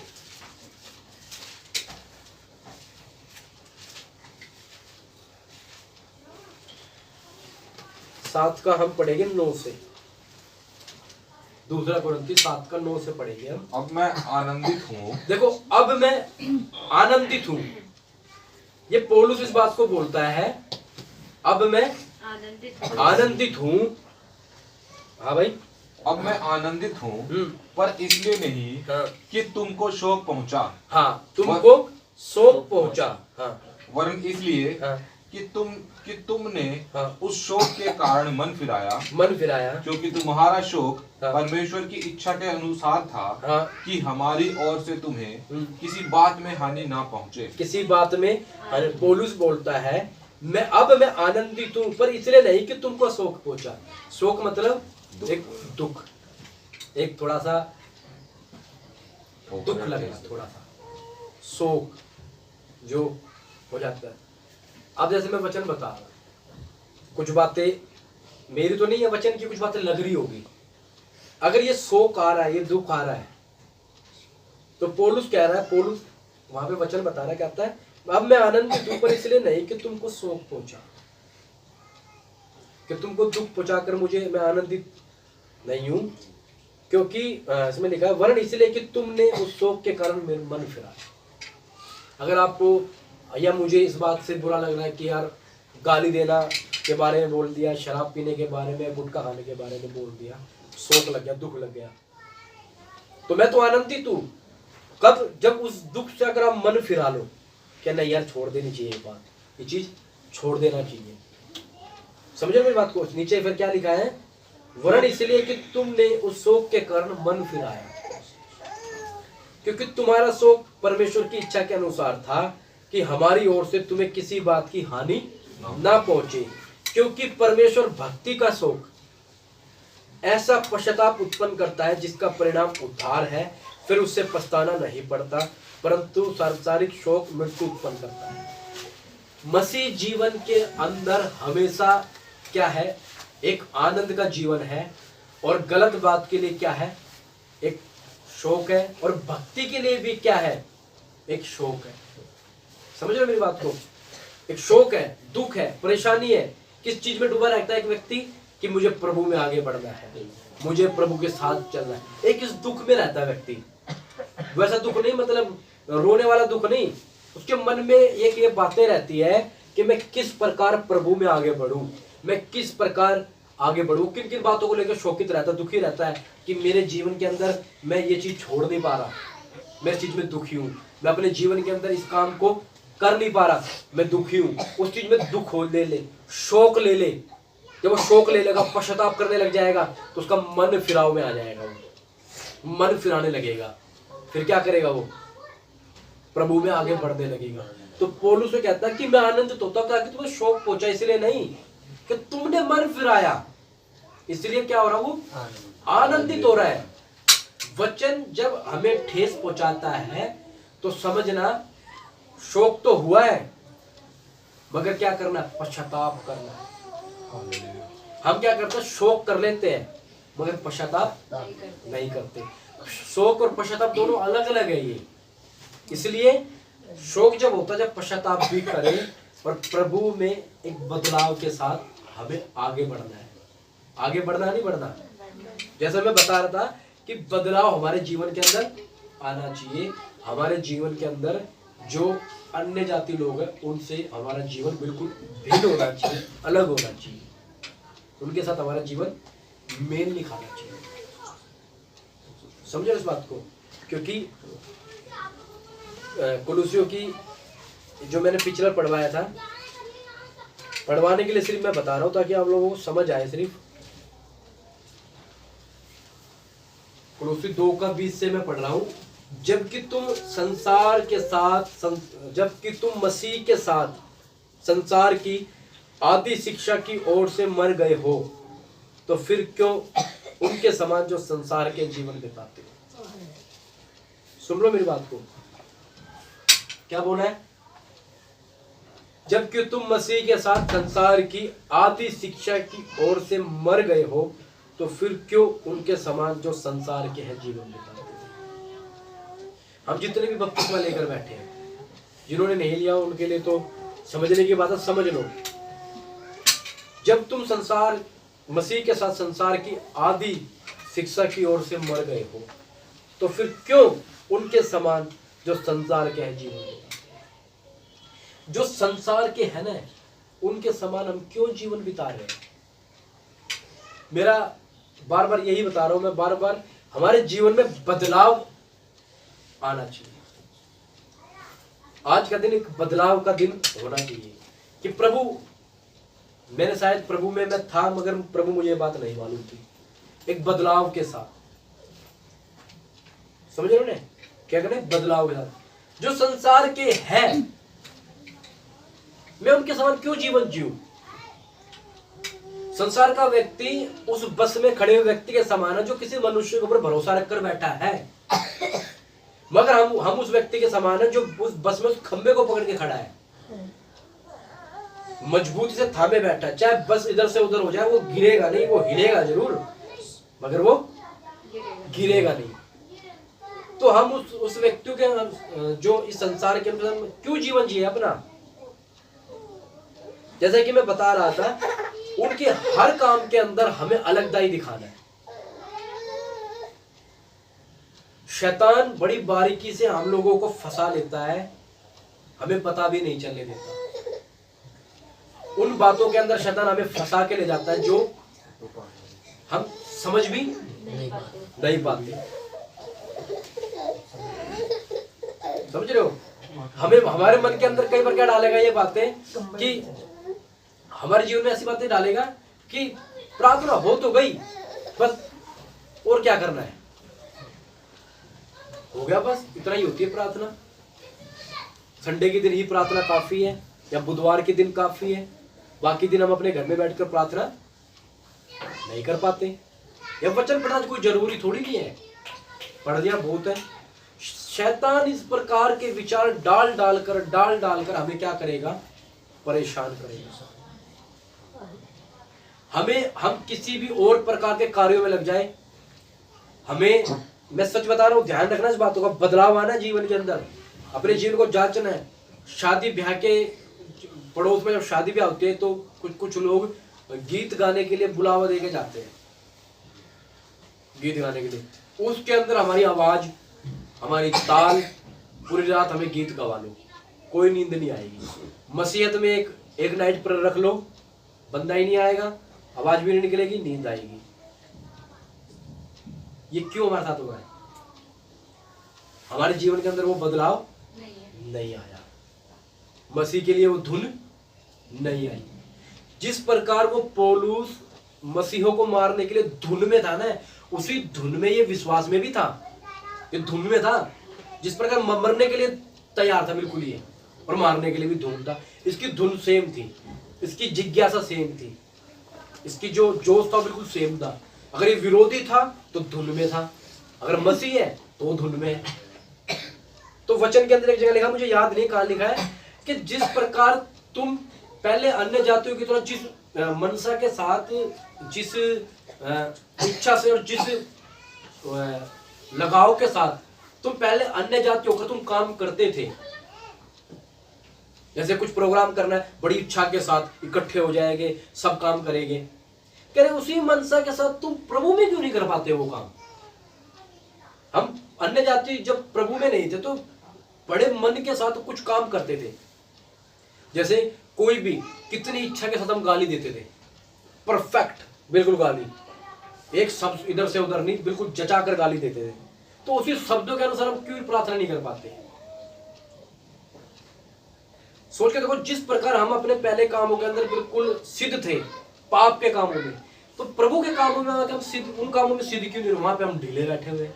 7 का हम पढ़ेंगे 9 से। दूसरा कुरिन्थियों 7 का 9 से पढ़ेंगे हम। अब मैं आनंदित हूँ। देखो, अब मैं आनंदित हूँ, ये पौलुस इस बात को बोलता है, अब मैं आनंदित हूँ। हाँ भाई, अब मैं आनंदित हूँ, पर इसलिए नहीं कि तुमको शोक पहुंचा। हाँ, तुमको शोक पहुंचा। हाँ, वरन इसलिए कि तुमने उस शोक के कारण मन फिराया, क्योंकि तुम्हारा शोक परमेश्वर की इच्छा के अनुसार था कि हमारी ओर से तुम्हें किसी बात में हानि ना पहुंचे। किसी बात में पौलुस बोलता है, मैं आनंदित हूँ, पर इसलिए नहीं कि तुमको शोक पहुंचा। शोक मतलब एक दुख, एक थोड़ा सा दुख लगना, थोड़ा सा शोक जो हो जाता है। अब जैसे मैं वचन बता रहा, कुछ बातें मेरी तो नहीं है, वचन की कुछ बातें लग रही होगी। अगर ये शोक आ रहा है, ये दुख आ रहा है, तो पौलुस कह रहा है, पौलुस वहां पे वचन बता रहा है, कहता है अब मैं आनंदित हूं, पर इसलिए नहीं कि तुमको शोक पहुंचा, कि तुमको दुख पहुंचाकर मुझे मैं आनंदित नहीं हूं, क्योंकि इसमें लिखा है वरन इसलिए कि तुमने उस शोक के कारण मेरा मन फिरा। अगर आपको या मुझे इस बात से बुरा लग रहा है कि यार गाली देना के बारे में बोल दिया, शराब पीने के बारे में, गुटखा खाने के बारे में बोल दिया, शोक लग गया, दुख लग गया, तो मैं तो आनंदित हूं। कब? जब उस दुख से अगर आप मन फिरा लो, क्या नहीं यार छोड़ देनी चाहिए ये बात, ये चीज छोड़ देना चाहिए। समझे मेरी बात को? नीचे फिर क्या लिखा है? वरन इसलिए कि तुमने उस शोक के कारण मन फिराया, क्योंकि तुम्हारा शोक परमेश्वर की इच्छा के अनुसार था कि हमारी ओर से तुम्हें किसी बात की हानि ना पहुंचे, क्योंकि परमेश्वर भक्ति का शोक ऐसा पश्चाताप उत्पन्न करता है जिसका परिणाम उद्धार है, फिर उससे पछताना नहीं पड़ता, परंतु सांसारिक शोक मृत्यु उत्पन्न करता है। मसीह जीवन के अंदर हमेशा क्या है? एक आनंद का जीवन है, और गलत बात के लिए क्या है? एक शोक है, और भक्ति के लिए भी क्या है? एक शोक है। समझ रहे मेरी बात को? एक शोक है, दुख है, परेशानी है। किस चीज में डूबा रहता है एक व्यक्ति? कि मुझे प्रभु में आगे बढ़ना है, मुझे प्रभु के साथ चलना है। एक इस दुख में रहता है व्यक्ति। वैसा दुख नहीं, मतलब रोने वाला दुख नहीं, उसके मन में एक ये बातें रहती है कि मैं किस प्रकार प्रभु में आगे बढ़ूं, मैं किस प्रकार आगे बढ़ूं। किन किन बातों को लेकर शोकित रहता है, दुखी रहता है कि मेरे जीवन के अंदर मैं ये चीज छोड़ नहीं पा रहा, मैं इस चीज में दुखी हूं, मैं अपने जीवन के अंदर इस काम को कर नहीं पा रहा, मैं दुखी हूं। उस चीज में दुख हो ले, शोक ले ले। जब वो शोक ले लेगा, पश्चाताप करने लग जाएगा, तो उसका मन फिराव में आ जाएगा, वो मन फिराने लगेगा। फिर क्या करेगा? वो प्रभु में आगे बढ़ने लगेगा। तो पौलुस में कहता है कि मैं आनंदित होता था कि तुम्हें शोक पहुंचा, इसलिए नहीं कि तुमने मन फिराया, इसलिए क्या हो रहा? वो आनंदित हो रहा है। वचन जब हमें ठेस पहुंचाता है तो समझना शोक तो हुआ है, मगर क्या करना? पश्चाताप करना है। हम क्या करते हैं? शोक कर लेते हैं, मगर पश्चाताप नहीं करते। शोक और पश्चाताप दोनों अलग अलग है ये। इसलिए शोक जब होता है, जब पश्चाताप भी करें, और प्रभु में एक बदलाव के साथ हमें आगे बढ़ना है। आगे बढ़ना नहीं बढ़ना, जैसा मैं बता रहा था कि बदलाव हमारे जीवन के अंदर आना चाहिए। हमारे जीवन के अंदर जो अन्य जाति लोग हैं उनसे हमारा जीवन बिल्कुल भिन्न होना चाहिए, अलग होना चाहिए। उनके साथ हमारा जीवन मेल नहीं खाना चाहिए। समझे इस बात को? क्योंकि कुलुसियों की जो मैंने पिछला पढ़वाया था, पढ़वाने के लिए सिर्फ मैं बता रहा हूं ताकि आप लोगों को समझ आए। सिर्फ कुलुसी 2:20 से मैं पढ़ रहा हूं। जबकि तुम मसीह के साथ संसार की आदि शिक्षा की ओर से मर गए हो, तो फिर क्यों उनके समान जो संसार के जीवन बिताते हो। सुन लो मेरी बात को, क्या बोला है? जबकि तुम मसीह के साथ संसार की आदि शिक्षा की ओर से मर गए हो, तो फिर क्यों उनके समान जो संसार के हैं जीवन बिताते हो। हम जितने भी बपतिस्मा लेकर बैठे हैं, जिन्होंने नहीं लिया उनके लिए तो समझने की बात है, समझ लो। जब तुम मसीह के साथ संसार की आदि शिक्षा की ओर से मर गए हो, तो फिर क्यों उनके समान जो संसार के हैं जीवन बिताते हैं। जो संसार के हैं ना, उनके समान हम क्यों जीवन बिता रहे हैं। मेरा बार बार यही बता रहा हूं मैं, बार बार हमारे जीवन में बदलाव आना चाहिए। आज का दिन एक बदलाव का दिन होना चाहिए कि प्रभु, मैंने शायद प्रभु में मैं था, मगर प्रभु मुझे ये बात नहीं मालूम थी। एक बदलाव के साथ, समझ रहे हो ना क्या करें, बदलाव के साथ। जो संसार के हैं, मैं उनके समान क्यों जीवन जीऊं। संसार का व्यक्ति उस बस में खड़े हुए व्यक्ति के समान है जो किसी मनुष्य के ऊपर भरोसा रखकर बैठा है, मगर हम उस व्यक्ति के समान है जो उस बस में उस खंबे को पकड़ के खड़ा है, मजबूती से थामे बैठा है। चाहे बस इधर से उधर हो जाए, वो गिरेगा नहीं, वो हिलेगा जरूर, मगर वो गिरेगा नहीं। तो हम उस व्यक्ति के जो इस संसार के अंदर क्यों जीवन जिए अपना। जैसा कि मैं बता रहा था, उनके हर काम के अंदर हमें अलगदाई दिखाना है। शैतान बड़ी बारीकी से हम लोगों को फंसा लेता है, हमें पता भी नहीं चलने देता। उन बातों के अंदर शैतान हमें फंसा के ले जाता है जो हम समझ भी नहीं पाते। समझ रहे हो, हमें हमारे मन के अंदर कई बार क्या डालेगा ये बातें कि हमारे जीवन में ऐसी बातें डालेगा कि प्रार्थना हो तो गई बस, और क्या करना है, हो गया बस, इतना ही होती है प्रार्थना। संडे के दिन ही प्रार्थना काफी है, या बुधवार के दिन काफी है, बाकी दिन हम अपने घर में बैठकर प्रार्थना नहीं कर पाते। या वचन पढ़ना कोई जरूरी थोड़ी नहीं है, पढ़ दिया बहुत है। शैतान इस प्रकार के विचार डाल डालकर हमें क्या करेगा, परेशान करेगा। हम किसी भी और प्रकार के कार्यों में लग जाए, मैं सच बता रहा हूं, ध्यान रखना इस बातों का। बदलाव आना जीवन के अंदर, अपने जीवन को जांचना है। शादी ब्याह के पड़ोस में जब शादी ब्याह होती है तो कुछ लोग गीत गाने के लिए बुलावा देके जाते हैं, गीत गाने के लिए। उसके अंदर हमारी आवाज, हमारी ताल, पूरी रात हमें गीत गवा लो, कोई नींद नहीं आएगी। मसीहत में एक नाइट पर रख लो, बंदा ही नहीं आएगा, आवाज भी नहीं निकलेगी, नींद आएगी। ये क्यों हमारे साथ हुआ है? हमारे जीवन के अंदर वो बदलाव नहीं आया, मसीह के लिए वो धुन नहीं आई। जिस प्रकार वो पौलुस मसीहों को मारने के लिए धुन में था ना, उसी धुन में ये विश्वास में भी था, ये धुन में था। जिस प्रकार मरने के लिए तैयार था बिल्कुल ये, और मारने के लिए भी धुन था। इसकी धुन सेम थी, इसकी जिज्ञासा सेम थी, इसकी जो जोश था बिल्कुल सेम था। अगर ये विरोधी था तो धुन में था, अगर मसीह है तो धुन में है। तो वचन के अंदर एक जगह लिखा, मुझे याद नहीं कहां लिखा है, कि जिस प्रकार तुम पहले अन्य जातियों की तरह जिस मनसा के साथ, जिस इच्छा से और जिस लगाव के साथ तुम पहले अन्य जातियों का तुम काम करते थे, जैसे कुछ प्रोग्राम करना है, बड़ी इच्छा के साथ इकट्ठे हो जाएंगे, सब काम करेंगे, कह रहे उसी मनसा के साथ तुम प्रभु में क्यों नहीं कर पाते वो काम। हम अन्य जाति जब प्रभु में नहीं थे तो बड़े मन के साथ कुछ काम करते थे। जैसे कोई भी कितनी इच्छा के साथ हम गाली देते थे, परफेक्ट बिल्कुल गाली, एक शब्द इधर से उधर नहीं, बिल्कुल जचा कर गाली देते थे। तो उसी शब्दों के अनुसार हम क्यों प्रार्थना नहीं कर पाते। सोच के देखो, जिस प्रकार हम अपने पहले कामों के अंदर बिल्कुल सिद्ध थे, पाप के कामों में, तो प्रभु के कामों में आके हम सिद्ध, उन कामों में सिद्ध क्यों नहीं, वहां पे हम ढीले बैठे हुए हैं।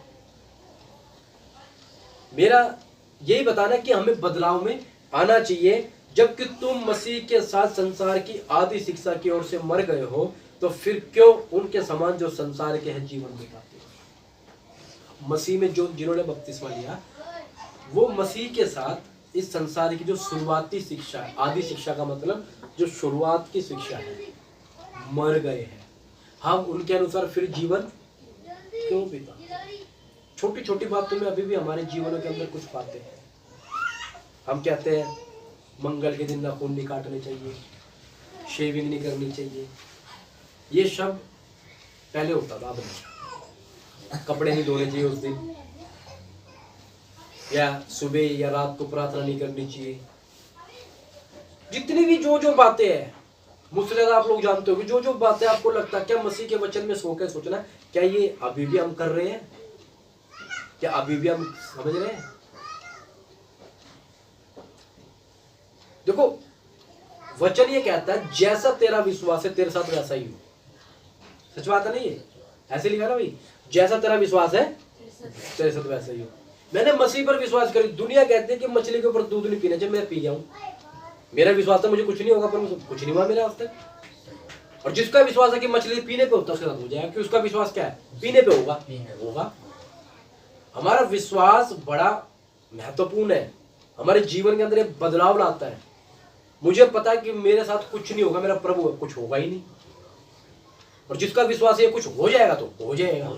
मेरा यही बताना कि हमें बदलाव में आना चाहिए। जबकि तुम मसीह के साथ संसार की आदि शिक्षा की ओर से मर गए हो, तो फिर क्यों उनके समान जो संसार के हैं जीवन बिताते हो। मसीह में जो जिन्होंने बपतिस्मा लिया, वो मसीह के साथ इस संसार की जो शुरुआती शिक्षा है, आदि शिक्षा का मतलब जो शुरुआत की शिक्षा है, मर गए हैं। हम उनके अनुसार फिर जीवन क्यों बिता। छोटी छोटी बातों में अभी भी हमारे जीवनों के अंदर कुछ बातें हैं। हम कहते हैं मंगल के दिन नाखून नहीं काटने चाहिए, शेविंग नहीं करनी चाहिए। ये शब्द पहले होता था, अब नहीं। कपड़े नहीं धोने चाहिए उस दिन, या सुबह या रात को प्रार्थना नहीं करनी चाहिए। जितनी भी जो जो बातें हैं, मुझसे ज्यादा आप लोग जानते हो कि जो जो बातें आपको लगता है क्या मसीह के वचन में सो के सोचना, क्या ये अभी भी हम कर रहे हैं, क्या अभी भी हम समझ रहे हैं। देखो वचन ये कहता है जैसा तेरा विश्वास है तेरे साथ वैसा ही हो। सच बात है नहीं ये, ऐसे लिखा ना भाई, जैसा तेरा विश्वास है तेरे साथ वैसा ही हो। मैंने मसीह पर विश्वास करी। दुनिया कहती है कि मछली के ऊपर दूध नहीं पीना चाहिए, मैं पी गया हूं। मेरा विश्वास है मुझे कुछ नहीं होगा, पर कुछ नहीं हुआ मेरा आज तक। और जिसका विश्वास है कि मछली पीने पे होता है उसके साथ हो जाएगा, कि उसका विश्वास क्या है, पीने पे होगा। हमारा विश्वास बड़ा महत्वपूर्ण है, हमारे जीवन के अंदर एक बदलाव लाता है। मुझे पता है कि मेरे साथ कुछ नहीं होगा, मेरा प्रभु है, कुछ होगा ही नहीं। और जिसका विश्वास है कुछ हो जाएगा तो हो जाएगा।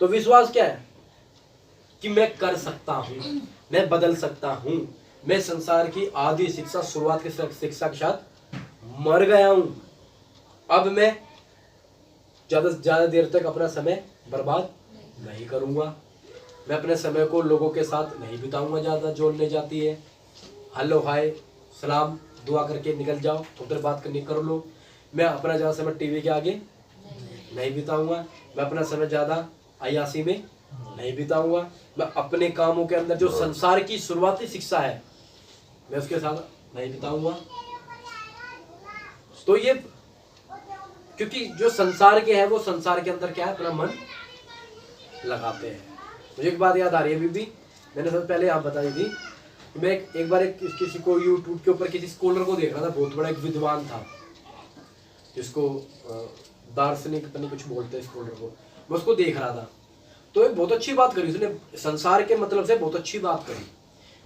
तो विश्वास क्या है कि मैं कर सकता हूं, मैं बदल सकता हूं, मैं संसार की आदि शिक्षा, शुरुआत की शिक्षा के साथ मर गया हूं। अब मैं ज्यादा से ज्यादा देर तक अपना समय बर्बाद नहीं करूंगा। मैं अपने समय को लोगों के साथ नहीं बिताऊंगा, ज्यादा जोड़ने जाती है हेलो हाय सलाम दुआ करके निकल जाओ, थोड़ी देर बात करनी कर लो। मैं अपना ज़्यादा समय टीवी के आगे नहीं बिताऊंगा। मैं अपना समय ज़्यादा अय्यासी में नहीं बिताऊंगा। मैं अपने कामों के अंदर जो संसार की शुरुआती शिक्षा है मैं उसके साथ नहीं बिताऊंगा। तो ये क्योंकि जो संसार के हैं वो संसार के अंदर क्या है, अपना मन लगाते हैं। मुझे एक बात याद आ रही है, अभी मैंने सबसे पहले आप बताई थी। मैं एक बार किसी को यूट्यूब के ऊपर किसी स्कॉलर को देख रहा था, बहुत बड़ा एक विद्वान था जिसको दार्शनिक पता कुछ बोलते हैं स्कॉलर को। मैं उसको देख रहा था तो एक बहुत अच्छी बात करी उसने, संसार के मतलब से बहुत अच्छी बात करी।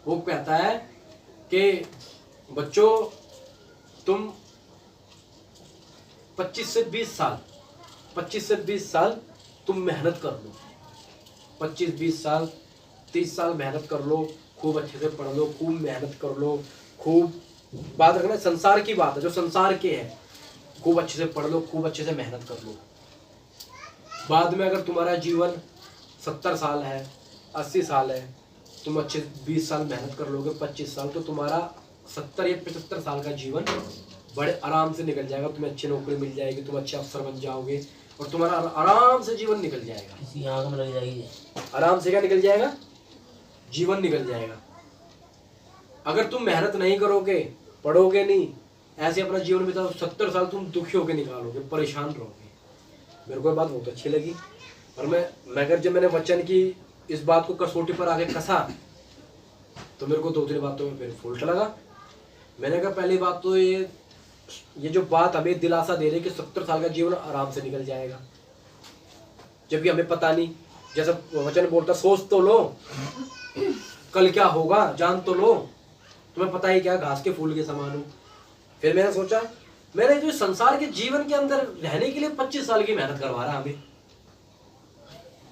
वो कहता है कि बच्चों तुम 25 से 20 साल तुम मेहनत कर लो, 25-20 साल 30 साल मेहनत कर लो, खूब अच्छे से पढ़ लो, खूब मेहनत कर लो, खूब बात रखना संसार की बात है जो संसार के है, खूब अच्छे से पढ़ लो, खूब अच्छे से मेहनत कर लो। बाद में अगर तुम्हारा जीवन 70 साल है, 80 साल है, तुम अच्छे 20 साल मेहनत कर लोगे, 25 साल, तो तुम्हारा 70 या 75 साल का जीवन बड़े आराम से निकल जाएगा। तुम्हें अच्छी नौकरी मिल जाएगी, तुम अच्छे अफसर बन जाओगे और तुम्हारा आराम से जीवन निकल जाएगा। किसी आंख में लग जाएगी, आराम से क्या निकल जाएगा, जीवन निकल जाएगा। अगर तुम मेहनत नहीं करोगे, पढ़ोगे नहीं, ऐसे अपना जीवन बिताओ, 70 साल तुम दुखी होकर निकालोगे, परेशान रहोगे। मेरे को ये बात बहुत अच्छी लगी। और मैं जब मैंने वचन की इस बात को कसौटी पर आके कसा तो मेरे को 2-3 बातों में फिर फुल्ट लगा। मैंने कहा पहली बात तो ये जो बात हमें दिलासा दे रही है कि 70 साल का जीवन आराम से निकल जाएगा, जबकि हमें पता नहीं। जैसा वचन बोलता सोच तो लो कल क्या होगा, जान तो लो, तुम्हें पता ही क्या घास के फूल के समान हो। फिर मैंने सोचा, मैंने जो संसार के जीवन के अंदर रहने के लिए 25 साल की मेहनत करवा रहा हमें,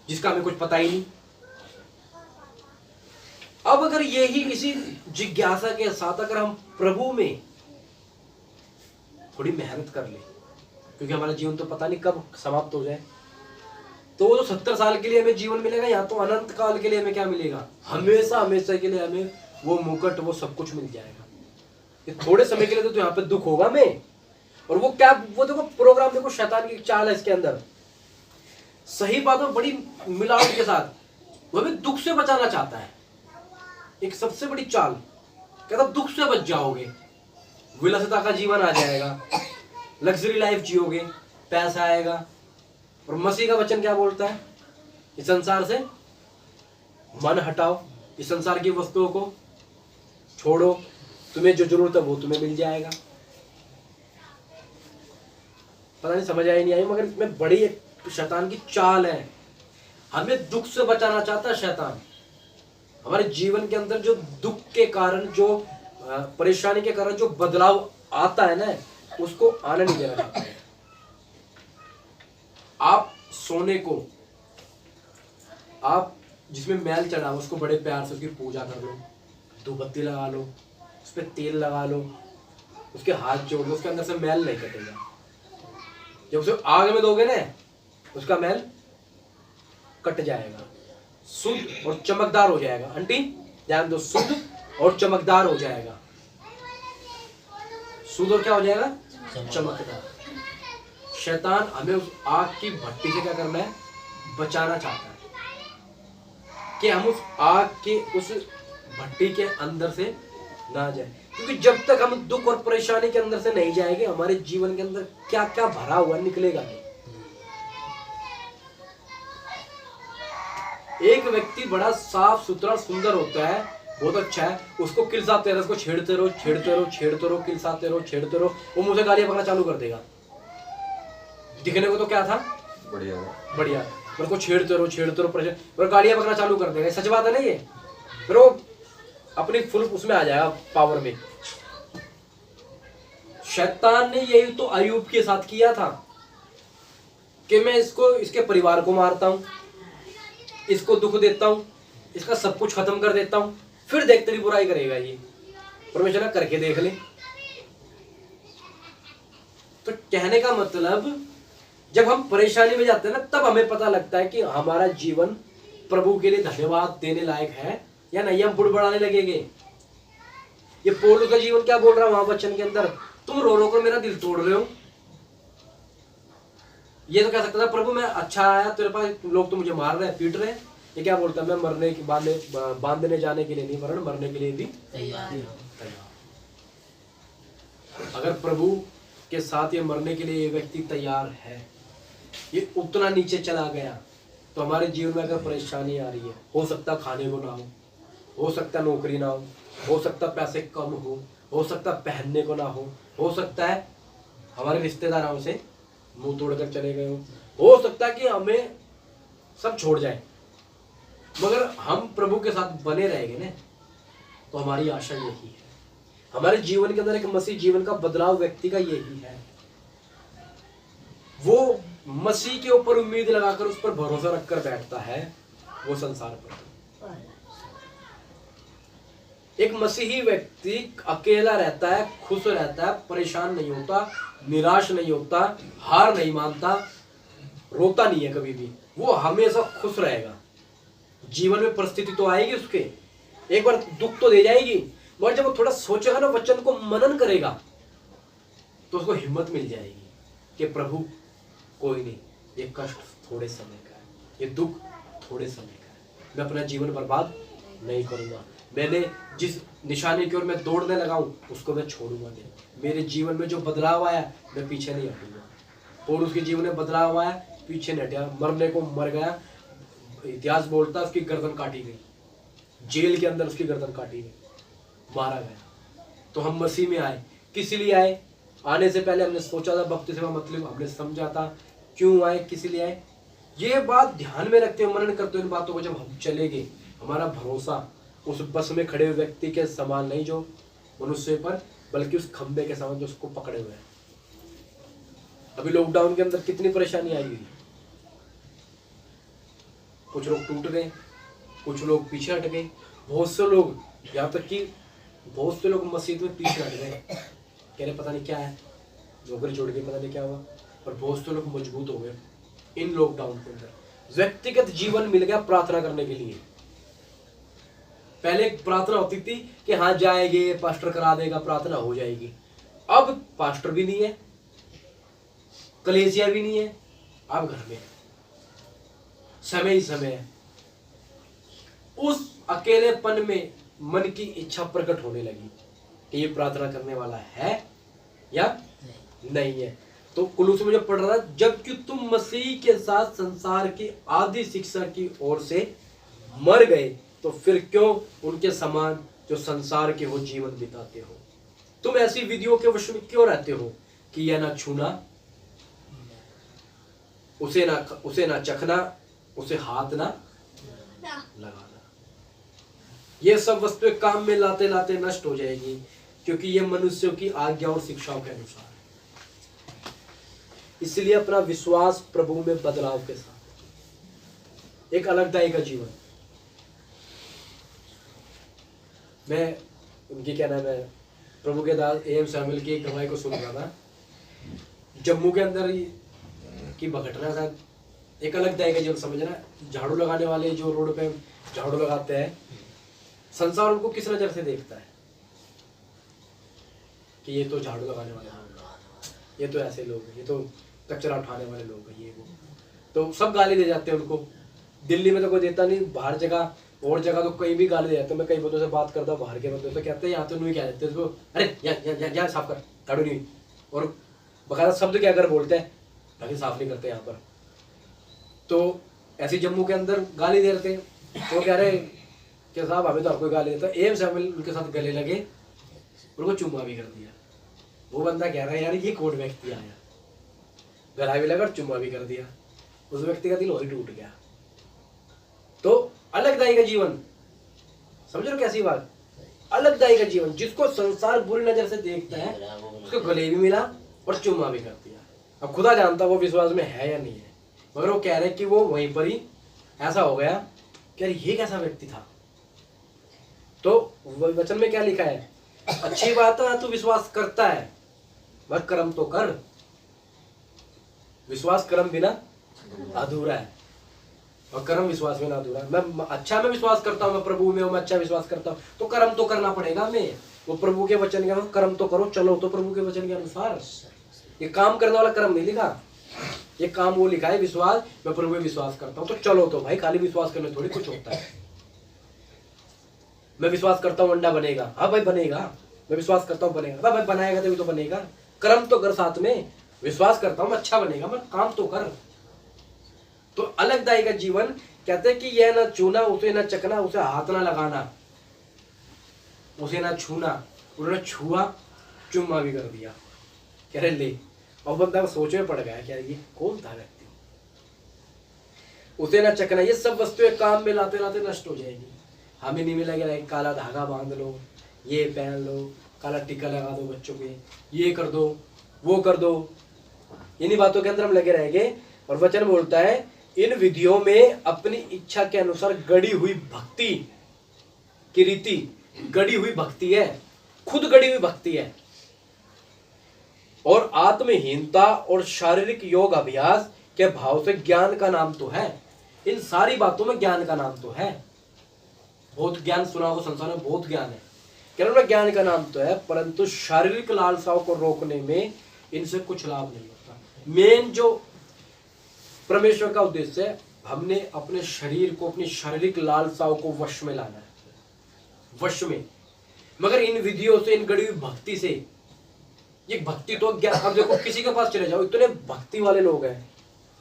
जिसका हमें कुछ पता ही नहीं। अब अगर यही इसी जिज्ञासा के साथ अगर हम प्रभु में थोड़ी मेहनत कर ले, क्योंकि हमारा जीवन तो पता नहीं कब समाप्त हो जाए, तो वो जो 70 साल के लिए हमें जीवन मिलेगा, या तो अनंत काल के लिए हमें क्या मिलेगा, हमेशा हमेशा के लिए हमें वो मुकुट, वो सब कुछ मिल जाएगा। ये थोड़े समय के लिए तो यहाँ पे दुख होगा में, और वो क्या, वो देखो प्रोग्राम, देखो शैतान की चाल है इसके अंदर। सही बात है, बड़ी मिलावट के साथ वो हमें दुख से बचाना चाहता है। एक सबसे बड़ी चाल कहता दुख से बच जाओगे, विलासिता का जीवन आ जाएगा, लग्जरी लाइफ जियोगे, पैसा आएगा। और मसीह का वचन क्या बोलता है? इस संसार से मन हटाओ, इस संसार की वस्तुओं को छोड़ो, तुम्हें जो जरूरत है वो तुम्हें मिल जाएगा। पता नहीं समझ आई नहीं आई, मगर इसमें बड़ी एक शैतान की चाल है। हमें दुख से बचाना चाहता है शैतान। हमारे जीवन के अंदर जो दुख के कारण, जो परेशानी के कारण जो बदलाव आता है ना, उसको आने नहीं देना चाहता है। आप सोने को, आप जिसमें मैल चढ़ा हो उसको बड़े प्यार से उसकी पूजा कर लो, धूपबत्ती लगा लो, उस पर तेल लगा लो, उसके हाथ जोड़ लो, उसके अंदर से मैल नहीं कटेगा। जब उसे आग में दोगे ना, उसका मैल कट जाएगा, शुद्ध और चमकदार हो जाएगा। आंटी ध्यान दो, शुद्ध और चमकदार हो जाएगा। शुद्ध और क्या हो जाएगा? चमकदार। शैतान हमें उस आग की भट्टी से क्या करना है? बचाना चाहता है कि हम उस आग के, उस भट्टी के अंदर से ना जाए। क्योंकि जब तक हम दुख और परेशानी के अंदर से नहीं जाएंगे, हमारे जीवन के अंदर क्या क्या भरा हुआ निकलेगा नहीं। एक व्यक्ति बड़ा साफ सुथरा सुंदर होता है, बहुत अच्छा है, उसको किलसाते रहो, उसको छेड़ते रहो, छेड़ते रहो, छेड़ते रहो, किलसाते रहो, छेड़ते रहो, वो मुझे गालियां बकना चालू कर देगा। दिखने को तो क्या था? बढ़िया बढ़िया, पर को छेड़ते रहो, छेड़ते रहो, पर गालियां बकना चालू कर देगा। सच बात है ना ये? फिर वो अपनी फुल उसमें आ जाएगा, पावर में। शैतान ने यही तो अय्यूब के साथ किया था कि मैं इसको, इसके परिवार को मारता हूं, इसको दुख देता हूं, इसका सब कुछ खत्म कर देता हूं, फिर देख तेरी बुराई करेगा ये। परमेश्वर करके देख ले। तो कहने का मतलब, जब हम परेशानी में जाते हैं ना, तब हमें पता लगता है कि हमारा जीवन प्रभु के लिए धन्यवाद देने लायक है या नहीं। हम बुड़बड़ाने लगेंगे। ये पौलुस का जीवन क्या बोल रहा है वहां वचन के अंदर? तुम रो रो कर मेरा दिल तोड़ रहे हो। ये तो कह सकता था, प्रभु मैं अच्छा आया तेरे पास, लोग तो मुझे मार रहे हैं, पीट रहे हैं। ये क्या बोलता है? मैं मरने के बांधने जाने के लिए नहीं, वरन मरने के लिए भी तैयार। अगर प्रभु के साथ ये मरने के लिए ये व्यक्ति तैयार है, ये उतना नीचे चला गया, तो हमारे जीवन में अगर परेशानी आ रही है, हो सकता खाने को ना हो सकता नौकरी ना हो सकता पैसे कम हो सकता पहनने को ना हो सकता है हमारे रिश्तेदारों से मुंह तोड़कर चले गए हो सकता है कि हमें सब छोड़ जाए, मगर हम प्रभु के साथ बने रहेंगे ना, तो हमारी आशा यही है। हमारे जीवन के अंदर एक मसीह जीवन का बदलाव व्यक्ति का यही है, वो मसीह के ऊपर उम्मीद लगाकर उस पर भरोसा रखकर बैठता है, वो संसार पर। एक मसीही व्यक्ति अकेला रहता है, खुश रहता है, परेशान नहीं होता, निराश नहीं होता, हार नहीं मानता, रोता नहीं है कभी भी, वो हमेशा खुश रहेगा। जीवन में परिस्थिति तो आएगी उसके, एक बार दुख तो दे जाएगी, मगर जब वो थोड़ा सोचेगा ना, वचन को मनन करेगा, तो उसको हिम्मत मिल जाएगी कि प्रभु कोई नहीं, ये कष्ट थोड़े समय का है, ये दुख थोड़े समय का है, मैं अपना जीवन बर्बाद नहीं करूंगा, मैंने जिस निशाने की ओर मैं दौड़ने लगा हूं उसको मैं छोड़ूंगा नहीं, मेरे जीवन में जो बदलाव आया मैं पीछे नहीं हटूंगा। और उसके जीवन में बदलाव आया, पीछे नहीं हटा, मरने को मर गया, इतिहास बोलता है उसकी गर्दन काटी गई, जेल के अंदर उसकी गर्दन काटी गई, मारा गया। तो हम मसीह में आए, किस लिए आए? आने से पहले हमने सोचा था बपतिस्मा मतलब, हमने समझा था क्यों आए, किस लिए आए। ये बात ध्यान में रखते हुए, मनन करते हुए इन बातों को जब हम चलेंगे, हमारा भरोसा उस बस में खड़े हुए व्यक्ति के समान नहीं जो मनुष्य पर, बल्कि उस खंबे के समान जो उसको पकड़े हुए हैं। अभी लॉकडाउन के अंदर कितनी परेशानी आई हुई, कुछ लोग टूट गए, कुछ लोग पीछे हट गए, बहुत से लोग, यहाँ तक कि बहुत से लोग मस्जिद में पीछे हट गए, कह रहे पता नहीं क्या है, नौकरी छोड़ के पता नहीं क्या हुआ, और बहुत से लोग मजबूत हो गए इन लॉकडाउन के अंदर। व्यक्तिगत जीवन मिल गया प्रार्थना करने के लिए। पहले प्रार्थना होती थी कि हाँ जाएंगे, पास्टर करा देगा, प्रार्थना हो जाएगी। अब पास्टर भी नहीं है, कलेसिया भी नहीं है, अब घर में समय ही समय है। उस अकेलेपन में मन की इच्छा प्रकट होने लगी कि ये प्रार्थना करने वाला है या नहीं है। तो कुलूस में जो पढ़ रहा है, जबकि तुम मसीह के साथ संसार की आदि शिक्षा की ओर से मर गए, तो फिर क्यों उनके समान जो संसार के हो जीवन बिताते हो? तुम ऐसी विधियों के वश में क्यों रहते हो कि यह ना छूना, उसे ना चखना, उसे हाथ ना लगाना। ये सब वस्तुएं काम में लाते लाते नष्ट हो जाएगी, क्योंकि ये मनुष्यों की आज्ञा और शिक्षाओं के अनुसार है। इसलिए अपना विश्वास प्रभु में बदलाव के साथ एक अलगदाई का जीवन। मैं उनकी क्या नाम है, प्रभु के दास एम शामिल की एक गवाही को सुन रहा था। जम्मू के अंदर की घटना था, एक अलगदाई का जीवन समझना। झाड़ू लगाने वाले जो रोड पे झाड़ू लगाते हैं, संसार उनको किस नजर से देखता है कि ये तो झाड़ू लगाने वाले लोग, ये तो ऐसे लोग हैं, ये तो कचरा उठाने वाले लोग हैं, ये वो, तो सब गाली दे जाते हैं उनको। दिल्ली में तो कोई देता नहीं, बाहर जगह और जगह तो कहीं भी गाली दे जाते हैं। मैं कई बंदों से बात करता हूँ, बाहर के बंदों से कहते हैं यहाँ तो नहीं क्या देते उसको, अरे यहाँ साफ कर, झाड़ू नहीं, और बकायदा शब्द क्या कर बोलते हैं, बाकी साफ नहीं करते यहाँ पर। तो ऐसे जम्मू के अंदर गाली दे रहे थे, तो कह रहे कि साहब हमें तो आपको गाली देता। एम शामिल उनके साथ गले लगे, उनको चुम्मा भी कर दिया। वो बंदा कह रहा है यार ये कौन व्यक्ति आया, गला भी लगा और चुम्मा भी कर दिया। उस व्यक्ति का दिल और ही टूट गया। तो अलगदाई का जीवन, समझ रहे हो कैसी बात? अलगदाई का जीवन, जिसको संसार बुरी नजर से देखता है, उसको गले भी मिला और चुम्मा भी कर दिया। अब खुदा जानता वो विश्वास में है या नहीं है, मगर वो कह रहे कि वो वहीं पर ही ऐसा हो गया कि यार ये कैसा व्यक्ति था। तो वचन में क्या लिखा है? अच्छी बात है तू विश्वास करता है, मगर कर्म तो कर। विश्वास कर्म बिना अधूरा है, और कर्म विश्वास बिना अधूरा है। मैं विश्वास करता हूँ, मैं प्रभु में हूँ, मैं अच्छा विश्वास करता हूँ, तो कर्म तो करना पड़ेगा हमें। वो प्रभु के वचन के अनुसार कर्म तो करो, चलो तो प्रभु के वचन के अनुसार। ये काम करने वाला कर्म नहीं लिखा, ये काम वो लिखा है विश्वास। मैं प्रभु में विश्वास करता हूँ तो चलो तो भाई, खाली विश्वास करने थोड़ी कुछ होता है। मैं विश्वास करता हूँ अंडा बनेगा, हाँ भाई बनेगा। मैं विश्वास करता हूँ बनेगा, हाँ भाई बनाएगा तभी तो बनेगा। कर्म तो कर साथ में, विश्वास करता हूँ अच्छा बनेगा, मैं काम तो कर। तो अलगदाई का जीवन कहते हैं कि यह ना छूना, उसे ना चखना, उसे हाथ ना लगाना, उसे ना छूना। उन्होंने छुआ, चुम्मा भी कर दिया। कह रहे ले, और बंदा सोच में पड़ गया क्या ये कौन था व्यक्ति। उसे ना चखना, ये सब वस्तुएं काम में लाते लाते नष्ट हो जाएगी। हमें नहीं मिलेगा, एक काला धागा बांध लो, ये पहन लो, काला टीका लगा दो बच्चों के, ये कर दो, वो कर दो, इन्हीं बातों के अंदर हम लगे रहेंगे। और वचन बोलता है इन विधियों में अपनी इच्छा के अनुसार गढ़ी हुई भक्ति की रीति, गढ़ी हुई भक्ति है, खुद गढ़ी हुई भक्ति है, और आत्महीनता और शारीरिक योग अभ्यास के भाव से ज्ञान का नाम तो है। इन सारी बातों में ज्ञान का नाम तो है। बहुत ज्ञान सुना हो संसार में, बहुत ज्ञान है, कहना ज्ञान का नाम तो है, परंतु शारीरिक लालसाओं को रोकने में इनसे कुछ लाभ नहीं होता। मेन जो परमेश्वर का उद्देश्य है, हमने अपने शरीर को, अपनी शारीरिक लालसाओं को वश में लाना है, वश में। मगर इन विधियों से, इन गढ़ी हुई भक्ति से, ये भक्ति तो ज्ञान। अब देखो किसी के पास चले जाओ, इतने भक्ति वाले लोग हैं,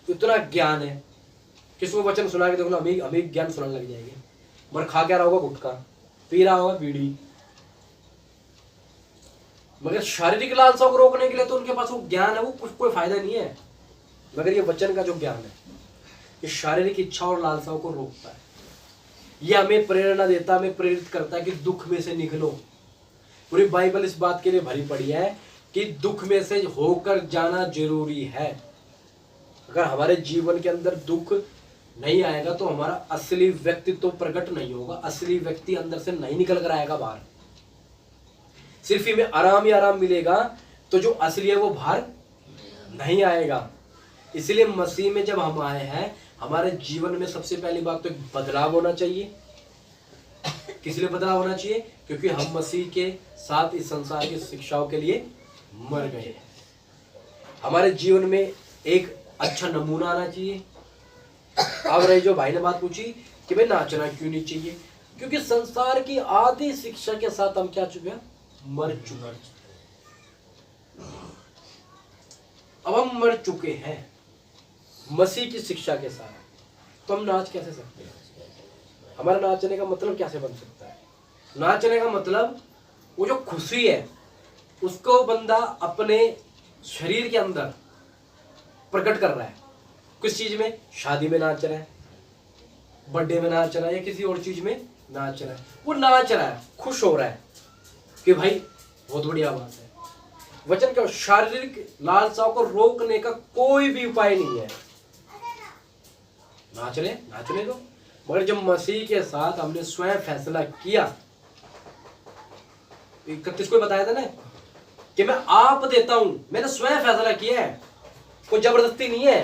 इतना ज्ञान है, किसको वचन सुना के देखो ना, हमें ज्ञान सुनाने लग जाएंगे। मगर खा क्या रहा होगा गुटखा, पी रहा होगा बीड़ी। मगर शारीरिक लालसाओं को रोकने के लिए तो उनके पास वो ज्ञान है, वो कुछ कोई फायदा नहीं है। मगर ये वचन का जो ज्ञान है, ये शारीरिक इच्छा और लालसाओं को रोकता है। ये हमें प्रेरणा देता है, हमें प्रेरित करता है कि दुख में से निकलो। पूरी बाइबल इस बात के लिए भरी पड़ी है कि दुख में से होकर जाना जरूरी है। अगर हमारे जीवन के अंदर दुख नहीं आएगा तो हमारा असली व्यक्तित्व तो प्रकट नहीं होगा, असली व्यक्ति अंदर से नहीं निकल कर आएगा बाहर। सिर्फ ही में आराम ही आराम मिलेगा, तो जो असली है वो बाहर नहीं आएगा। इसलिए मसीह में जब हम आए हैं, हमारे जीवन में सबसे पहली बात तो एक बदलाव होना चाहिए। किस लिए बदलाव होना चाहिए? क्योंकि हम मसीह के साथ इस संसार की शिक्षाओं के लिए मर गए। हमारे जीवन में एक अच्छा नमूना आना चाहिए। अब रही जो भाई ने बात पूछी कि भाई नाचना क्यों नहीं चाहिए, क्योंकि संसार की आधी शिक्षा के साथ हम क्या चुके हैं, मर चुके। अब हम मर चुके हैं मसीह की शिक्षा के साथ, तो हम नाच कैसे सकते हैं? हमारा नाचने का मतलब कैसे बन सकता है? नाचने का मतलब वो जो खुशी है उसको बंदा अपने शरीर के अंदर प्रकट कर रहा है। किस चीज में? शादी में नाच रहा है, बर्थडे में नाच रहा है, या किसी और चीज में नाच रहा है। वो नाच रहा है, खुश हो रहा है कि भाई बहुत बढ़िया बात है। वचन क्या? शारीरिक लालसाओं को रोकने का कोई भी उपाय नहीं है। नाचने दो। मगर जब मसीह के साथ हमने स्वयं फैसला किया, 31 को बताया था ना कि मैं आप देता हूं, मैंने स्वयं फैसला किया है, कोई जबरदस्ती नहीं है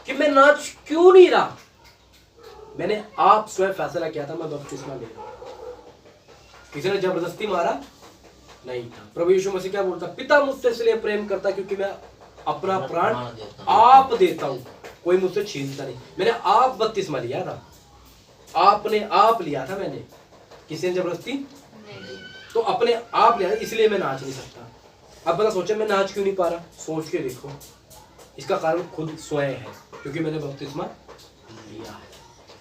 कि मैं नाच क्यों नहीं रहा। मैंने आप स्वयं फैसला किया था मैं बपतिस्मा ले रहा हूं। किसी ने जबरदस्ती मारा नहीं था। प्रभु यीशु मसीह क्या बोलता? पिता मुझसे इसलिए प्रेम करता क्योंकि मैं अपना प्राण आप देता हूं, कोई मुझसे छीनता नहीं। मैंने आप बपतिस्मा लिया था, आपने आप लिया था, मैंने किसी ने जबरदस्ती तो अपने आप लिया, इसलिए मैं नाच नहीं सकता। अब बता सोचे मैं नाच क्यों नहीं पा रहा? सोच के देखो, इसका कारण खुद स्वयं है, क्योंकि मैंने बपतिस्मा लिया है।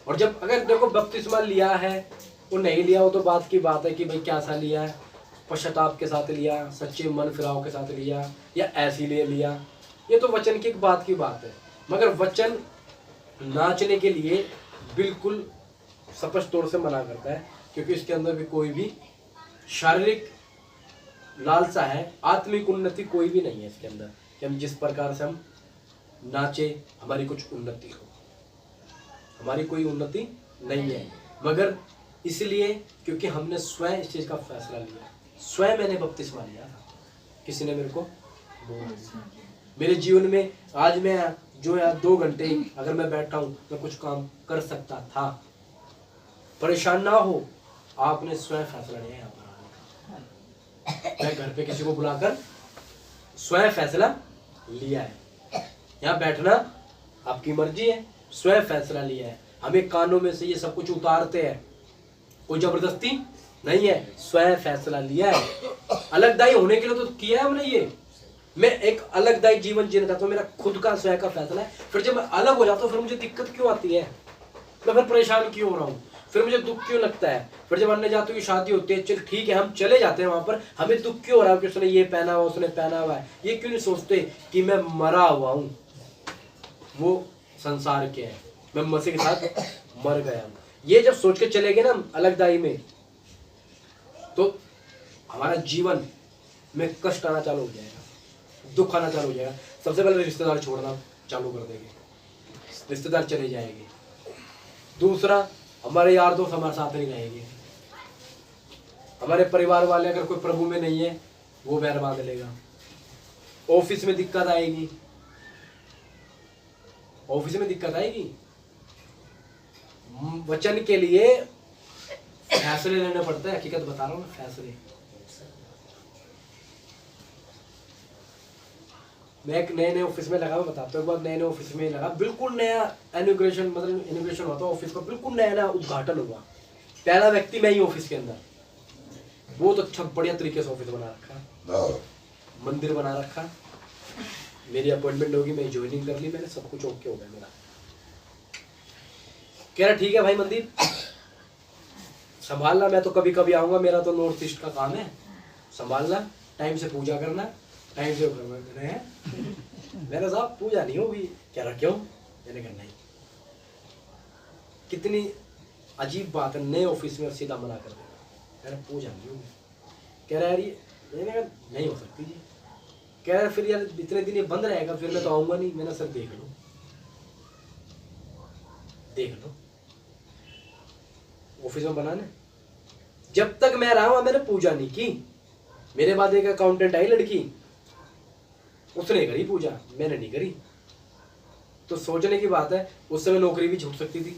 और जब अगर देखो बपतिस्मा लिया है वो नहीं लिया, वो तो बात की बात है कि भाई क्या सा लिया है, पश्चाताप के साथ लिया, सच्चे मन फिराव के साथ लिया, या ऐसे ले लिया, ये तो वचन की एक बात की बात है। मगर वचन नाचने के लिए बिल्कुल स्पष्ट तौर से मना करता है, क्योंकि इसके अंदर भी कोई भी शारीरिक लालसा है, आत्मिक उन्नति कोई भी नहीं है इसके अंदर कि हम जिस प्रकार से हम नाचे हमारी कुछ उन्नति हो। हमारी कोई उन्नति नहीं है, मगर इसलिए क्योंकि हमने स्वयं इस चीज का फैसला लिया। स्वयं मैंने बपतिस्मा लिया था, किसी ने मेरे को बोला। मेरे जीवन में आज मैं जो यार 2 घंटे अगर मैं बैठा हूं मैं कुछ काम कर सकता था। परेशान ना हो, आपने स्वयं फैसला लिया यहाँ पर आने का। मैं घर पे किसी को बुलाकर स्वयं फैसला लिया है। यहाँ बैठना आपकी मर्जी है, स्वयं फैसला लिया है। हमें कानों में से ये सब कुछ उतारते हैं, कोई जबरदस्ती नहीं है, स्वयं फैसला लिया है। अलगदाई होने के लिए तो किया है हमने ये। मैं एक अलगदाई जीवन जीना चाहता हूँ, मेरा खुद का स्वयं का फैसला है। फिर जब मैं अलग हो जाता हूँ फिर मुझे दिक्कत क्यों आती है? मैं फिर परेशान क्यों हो रहा हूँ? फिर मुझे दुख क्यों लगता है? फिर जब अन्य जातों की शादी होती है, चल ठीक है हम चले जाते हैं वहां पर, हमें दुख क्यों हो रहा है कि उसने ये पहना हुआ, उसने पहना हुआ है? ये क्यों नहीं सोचते कि मैं मरा हुआ हूँ, वो संसार के है, मैं मसीह के साथ मर गया हूँ। ये जब सोच के चले गए ना अलगदाई में, तो हमारा जीवन में कष्ट आना चालू हो जाएगा, दुख आना चालू हो जाएगा। सबसे पहले रिश्तेदार छोड़ना चालू कर देंगे, रिश्तेदार चले जाएंगे। दूसरा, हमारे यार दोस्त हमारे साथ नहीं रहेंगे। हमारे परिवार वाले अगर कोई प्रभु में नहीं है वो बैर बांध लेगा। ऑफिस में दिक्कत आएगी, ऑफिस में दिक्कत आएगी। वचन के लिए फैसले लेने पड़ते हैं, हकीकत बता रहा हूँ मैं, फैसले। मैं एक नए ऑफिस में लगा, मैं बताता हूँ। एक बार नए ऑफिस में लगा, बिल्कुल नया इनॉग्रेशन, मतलब इनॉग्रेशन हुआ था ऑफिस का, बिल्कुल नया उद्घाटन हुआ। पहला व्यक्ति मैं ही ऑफिस के अंदर। बहुत अच्छा बढ़िया तरीके से ऑफिस बना रखा, मंदिर बना रखा। मेरी अपॉइंटमेंट होगी, मैं ज्वाइनिंग कर ली, मैंने सब कुछ ओके हो गया मेरा। कह रहा ठीक है भाई मंदिर संभालना, मैं तो कभी कभी आऊंगा, मेरा तो नॉर्थ ईस्ट का काम है संभालना, टाइम से पूजा करना, टाइम से करना है। मेरा साहब पूजा नहीं होगी। कह रहा क्यों? मैंने कहा नहीं। कितनी अजीब बात है, नए ऑफिस में सीधा मना कर देना। कह रहा पूजा नहीं होगी। कह रहा यार ये, मैंने कहा नहीं हो सकती जी। कह रहा फिर यार इतने दिन ये बंद रहेगा, फिर मैं तो आऊंगा नहीं। मैंने सर देख लो, देख लो ऑफिस में बनाने। जब तक मैं रहा हूं मैंने पूजा नहीं की। मेरे बाद एक अकाउंटेंट आई लड़की, उसने करी पूजा, मैंने नहीं करी। तो सोचने की बात है, उस समय नौकरी भी छूट सकती थी,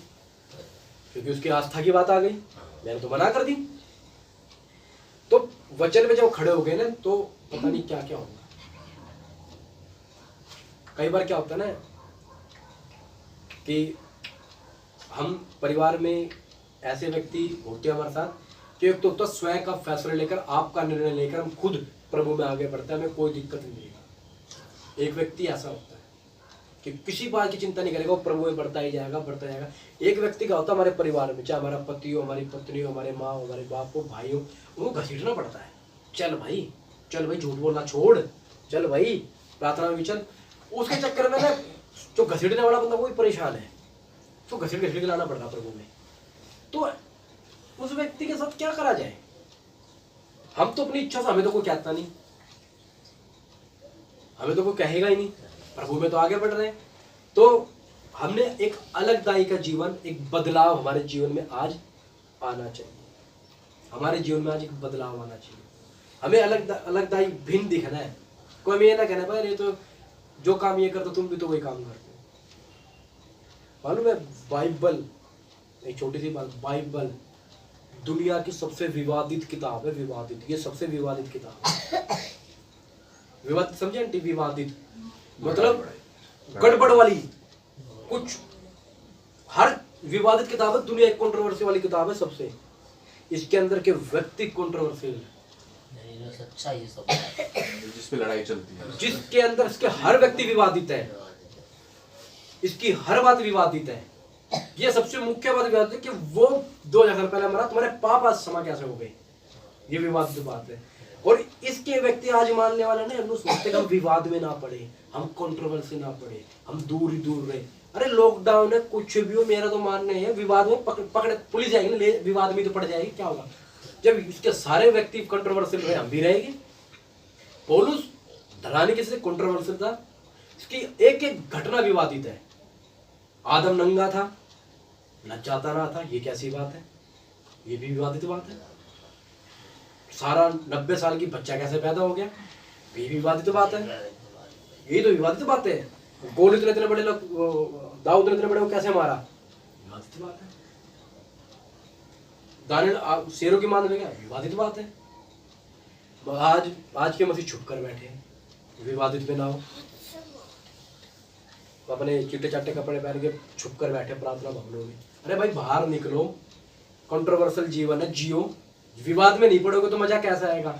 क्योंकि उसकी आस्था की बात आ गई, मैंने तो मना कर दी। तो वचन में जब खड़े हो गए ना, तो पता नहीं क्या क्या होगा। कई बार क्या होता है ना कि हम परिवार में ऐसे व्यक्ति होते हैं हमारे साथ कि एक तो होता स्वयं का फैसला लेकर, आपका निर्णय लेकर हम खुद प्रभु में आगे बढ़ते हैं, हमें कोई दिक्कत नहीं है। एक व्यक्ति ऐसा होता है कि किसी बात की चिंता नहीं करेगा, वो प्रभु में बढ़ता ही जाएगा, बढ़ता जाएगा। एक व्यक्ति का होता है हमारे परिवार में, चाहे हमारा पति हो, हमारी पत्नी हो, हमारे माँ हो, हमारे बाप हो, भाई हो, उनको घसीटना पड़ता है। चल भाई झूठ बोलना छोड़, चल भाई प्रार्थना में भी चल। उसके चक्कर में ना जो घसीटने वाला बंदा वो भी परेशान है, तो घसीट के लाना पड़ रहा प्रभु में। तो उस व्यक्ति के साथ क्या करा जाए? हम तो अपनी इच्छा से, हमें तो कोई कहता नहीं, हमें तो कोई कहेगा ही नहीं, प्रभु में तो आगे बढ़ रहे हैं। तो हमने एक अलगदाई का जीवन, एक बदलाव हमारे जीवन में आज आना चाहिए। हमारे जीवन में आज एक बदलाव आना चाहिए। हमें अलगदाई भिन्न दिखना है। कोई हमें ये ना कहना भाई ये तो जो काम ये करते तुम भी तो वही काम करते हो। मालूम है बाइबल, एक छोटी सी बात, बाइबल दुनिया की सबसे विवादित किताब है। विवादित, ये सबसे विवादित किताब है। विवादित समझे आंटी? विवादित मतलब गड़बड़ वाली, कुछ हर विवादित किताब है। दुनिया एक कंट्रोवर्सी वाली किताब है सबसे। इसके अंदर के व्यक्ति कंट्रोवर्शियल है, सच्चा ये सब जिस पे लड़ाई चलती है, जिसके अंदर इसके हर व्यक्ति विवादित है, इसकी हर बात विवादित है। ये सबसे मुख्य बात विवादित है कि वो 2000 साल पहले मरा, तुम्हारे पाप आज समा कैसे हो गए, ये विवादित बात है। और इसके व्यक्ति आज मानने वाले नहीं, हम लोग सोचते कि हम विवाद में ना पड़े, हम कंट्रोवर्सी ना पड़े, हम दूर ही दूर रहे। अरे लॉकडाउन है, कुछ भी हो, मेरा तो मानना है विवाद में पकड़े पुलिस जाएगी ना, विवाद में तो पड़ जाएगी, क्या होगा? जब इसके सारे व्यक्ति कंट्रोवर्शियल रहे, हम भी रहेंगे। पौलुस धरानी किसी से कंट्रोवर्शियल था, इसकी एक एक घटना विवादित है। आदम नंगा था, लज्जाता रहा था, ये कैसी बात है? ये भी विवादित बात है। सारा 90 साल की बच्चा कैसे पैदा हो गया, ये भी विवादित बात है। ये तो विवादित बात है। गोल इतने बड़े लोग, दाऊद ने इतने बड़े को कैसे मारा, विवादित बात है। दानियल शेरों की मान में गया, विवादित बात है। आज के मसीह छुप कर बैठे हैं, विवादित में ना हो। अपने चिट्टे चाटे कपड़े पहन के छुप कर बैठे प्रार्थना भवनों में। अरे भाई बाहर निकलो, कंट्रोवर्शियल जीवन है, जियो। विवाद में नहीं पड़ोगे तो मजा कैसा आएगा?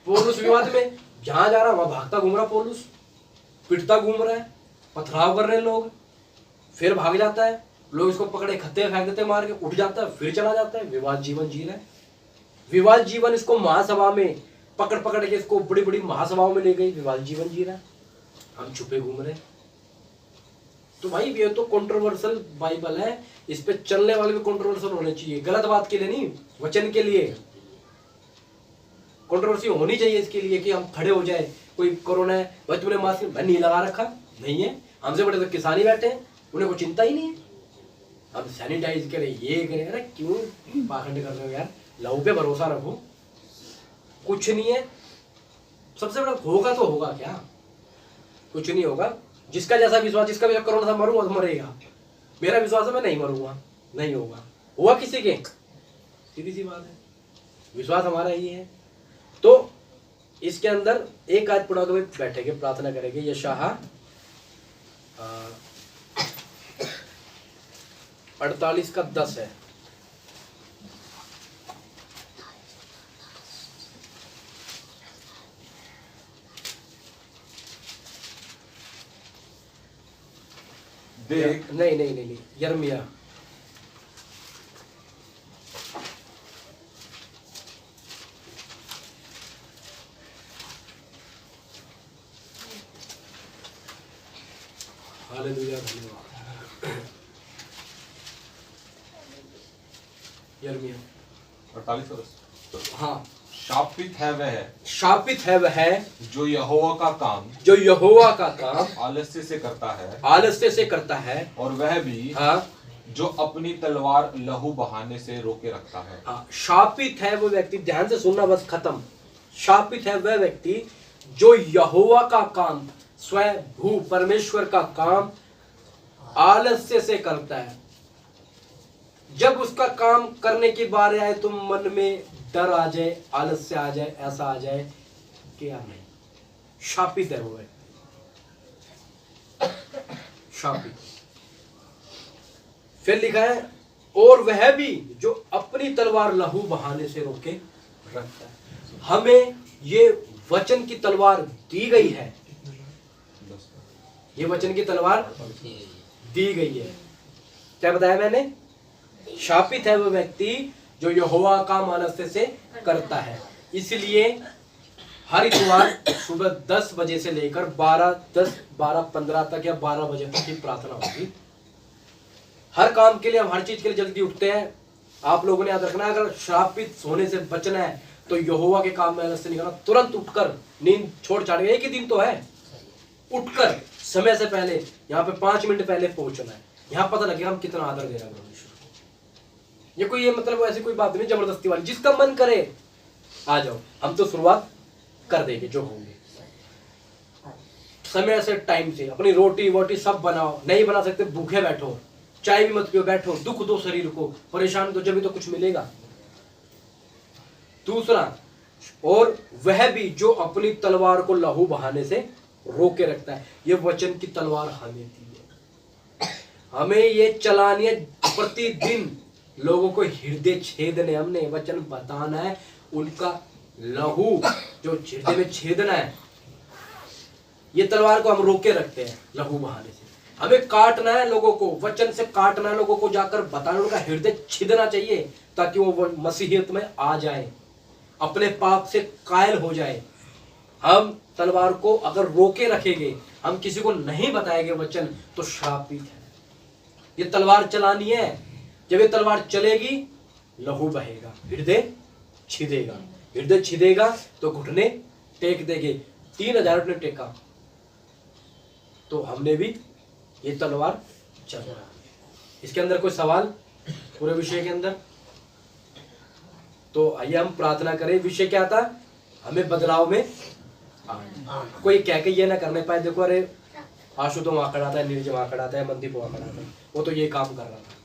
पौलुस विवाद में जहां जा रहा वहां भागता घूम रहा, पौलुस पिटता घूम रहा है, पथराव कर रहे हैं लोग, फिर भाग जाता है, लोग इसको पकड़े खत्ते फेंक देते, मार के उठ जाता है, फिर चला जाता है। विवाद जीवन जी रहा है। विवाद जीवन इसको महासभा में पकड़ के इसको बड़ी बड़ी महासभाओं में ले गई, विवाद जीवन जी रहा है। हम छुपे घूम रहे हैं। तो भाई ये तो कंट्रोवर्शियल बाइबल है, इस पे चलने वाले भी कंट्रोवर्शियल होने चाहिए। गलत बात के लिए नहीं, वचन के लिए कंट्रोवर्सी होनी चाहिए। इसके लिए कि हम खड़े हो जाए, कोई कोरोना है भाई तूने मास्क नहीं लगा रखा, नहीं है, हमसे बड़े तो किसान ही बैठे हैं, उन्हें कोई चिंता ही नहीं है। हम सैनिटाइज करें, ये करें। अरे क्यों पाखंड कर रहे हो यार? लहू पे भरोसा रखो, कुछ नहीं है। सबसे बड़ा होगा तो होगा क्या? कुछ नहीं होगा। जिसका जैसा विश्वास, जिसका भी कोरोना था मरूंगा तो मरेगा, मेरा विश्वास है मैं नहीं मरूंगा, नहीं होगा। हुआ किसी के, सीधी सी बात है, विश्वास हमारा ही है। तो इसके अंदर एक आज पढ़ा के बैठेंगे, प्रार्थना करेंगे। यशायाह 48 का 10 है। देख, नहीं, यिर्मयाह हालेलुया, धन्यवाद। यिर्मयाह 48। हाँ, शापित है वह, शापित है वह जो यहोवा का काम, जो यहोवा का काम आलस्य से करता है, आलस्य से करता है, और वह भी हाँ, जो अपनी तलवार लहू बहाने से रोके रखता है। हाँ, शापित है वो व्यक्ति, ध्यान से सुनना बस, खत्म। शापित है वह व्यक्ति जो यहोवा का काम, स्वयं भू परमेश्वर का काम आलस्य से करता है। जब उसका काम करने की बारी आए तो मन में डर आ जाए, आलस्य आ जाए, ऐसा आ जाए कि यार नहीं, शापित है वो व्यक्ति, शापित। फिर लिखा है और वह भी जो अपनी तलवार लहू बहाने से रोके रखता है। हमें ये वचन की तलवार दी गई है, ये वचन की तलवार पड़ती है। दी गई है। क्या बताया मैंने? शापित है वो व्यक्ति जो यहोवा का आलस्य से करता है। इसलिए हर इतवार सुबह 10 बजे से लेकर 12:15 तक या 12 बजे तक की प्रार्थना होगी। हर काम के लिए हम हर चीज के लिए जल्दी उठते हैं। आप लोगों ने याद रखना, अगर श्रापित होने से बचना है तो यहोवा के काम में आलस्य नहीं करना। तुरंत उठकर, नींद छोड़ छाड़ के, एक ही दिन तो है, उठकर समय से पहले यहाँ पे 5 मिनट पहले पहुंचना है। यहाँ पता लगेगा हम कितना आदर दे रहे हैं परमेश्वर को। ये कोई ये मतलब ऐसी कोई बात नहीं जबरदस्ती वाली। जिसका मन करे आ जाओ, हम तो शुरुआत कर देंगे जो होंगे। समय से, टाइम से अपनी रोटी वोटी सब बनाओ। नहीं बना सकते भूखे बैठो, चाय भी मत पियो, बैठो, दुख दो शरीर को, परेशान तो जब तो कुछ मिलेगा। दूसरा, और वह भी जो अपनी तलवार को लहू बहाने से रोके रखता है। ये वचन की तलवार हमें दी है, हमें ये चलानी है। प्रतिदिन लोगों को हृदय छेदने, हमने वचन बताना है। उनका लहू जो हृदय में छेदना है, ये तलवार को हम रोके रखते हैं लहू बहाने से। हमें काटना है लोगों को, वचन से काटना है लोगों को, जाकर बताना, उनका हृदय छिदना चाहिए ताकि वो मसीहियत में आ जाए, अपने पाप से कायल हो जाए। हम तलवार को अगर रोके रखेंगे, हम किसी को नहीं बताएंगे वचन, तो श्रापित है। ये तलवार चलानी है। जब ये तलवार चलेगी, लहू बहेगा, हृदय छिदेगा। हृदय छिदेगा तो घुटने टेक देंगे। 3000 ने टेका, तो हमने भी ये तलवार चला। इसके अंदर कोई सवाल पूरे विषय के अंदर? तो आइए हम प्रार्थना करें। विषय क्या था? हमें बदलाव में कोई कह के ये ना करने पाए, देखो अरे आशु तो वहां खड़ा था, नीरज वहां खड़ा था, मनदीप वहां खड़ा था, वो तो ये काम कर रहा था।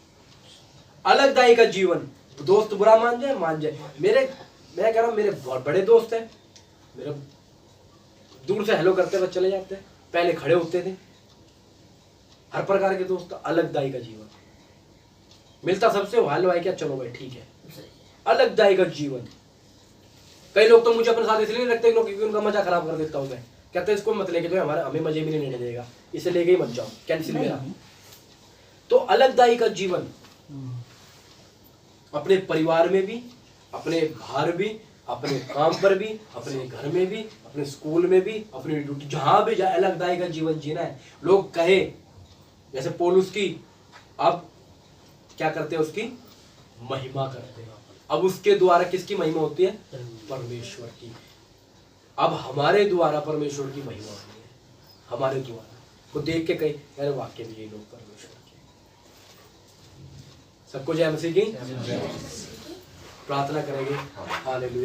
अलगदाई का जीवन। दोस्त बुरा मान जाए, मान जाए। मैं कह रहा हूँ, मेरे बहुत बड़े दोस्त हैं, मेरे दूर से हेलो करते हुए चले जाते हैं, पहले खड़े होते थे। हर प्रकार के दोस्त। अलगदाई का जीवन मिलता सबसे, हेलो भाई क्या, चलो भाई ठीक है। अलगदाई का जीवन। कई लोग तो मुझे अपने साथ इसलिए नहीं रखते क्योंकि उनका मजा खराब कर देता हूँ मैं। कहते हैं इसको मत लेके जो हमें मजे भी नहीं लेने देगा, इसे लेके ही मत जाओ, कैंसिल मेरा। तो अलगदाई का जीवन, अपने परिवार में भी, अपने बाहर भी, अपने काम पर भी, अपने घर में भी, अपने स्कूल में भी, अपनी ड्यूटी जहां भी जाए, अलगदाई का जीवन जीना है। लोग कहे जैसे पौलुस की, अब क्या करते हैं? उसकी महिमा करते हैं। अब उसके द्वारा किसकी महिमा होती है? परमेश्वर की। अब हमारे द्वारा परमेश्वर की महिमा होती है। हमारे द्वारा को देख के कहे यार वाक्य में ये लोग परमेश्वर के। सबको जय मसीह की। प्रार्थना करेंगे। हालेलुया।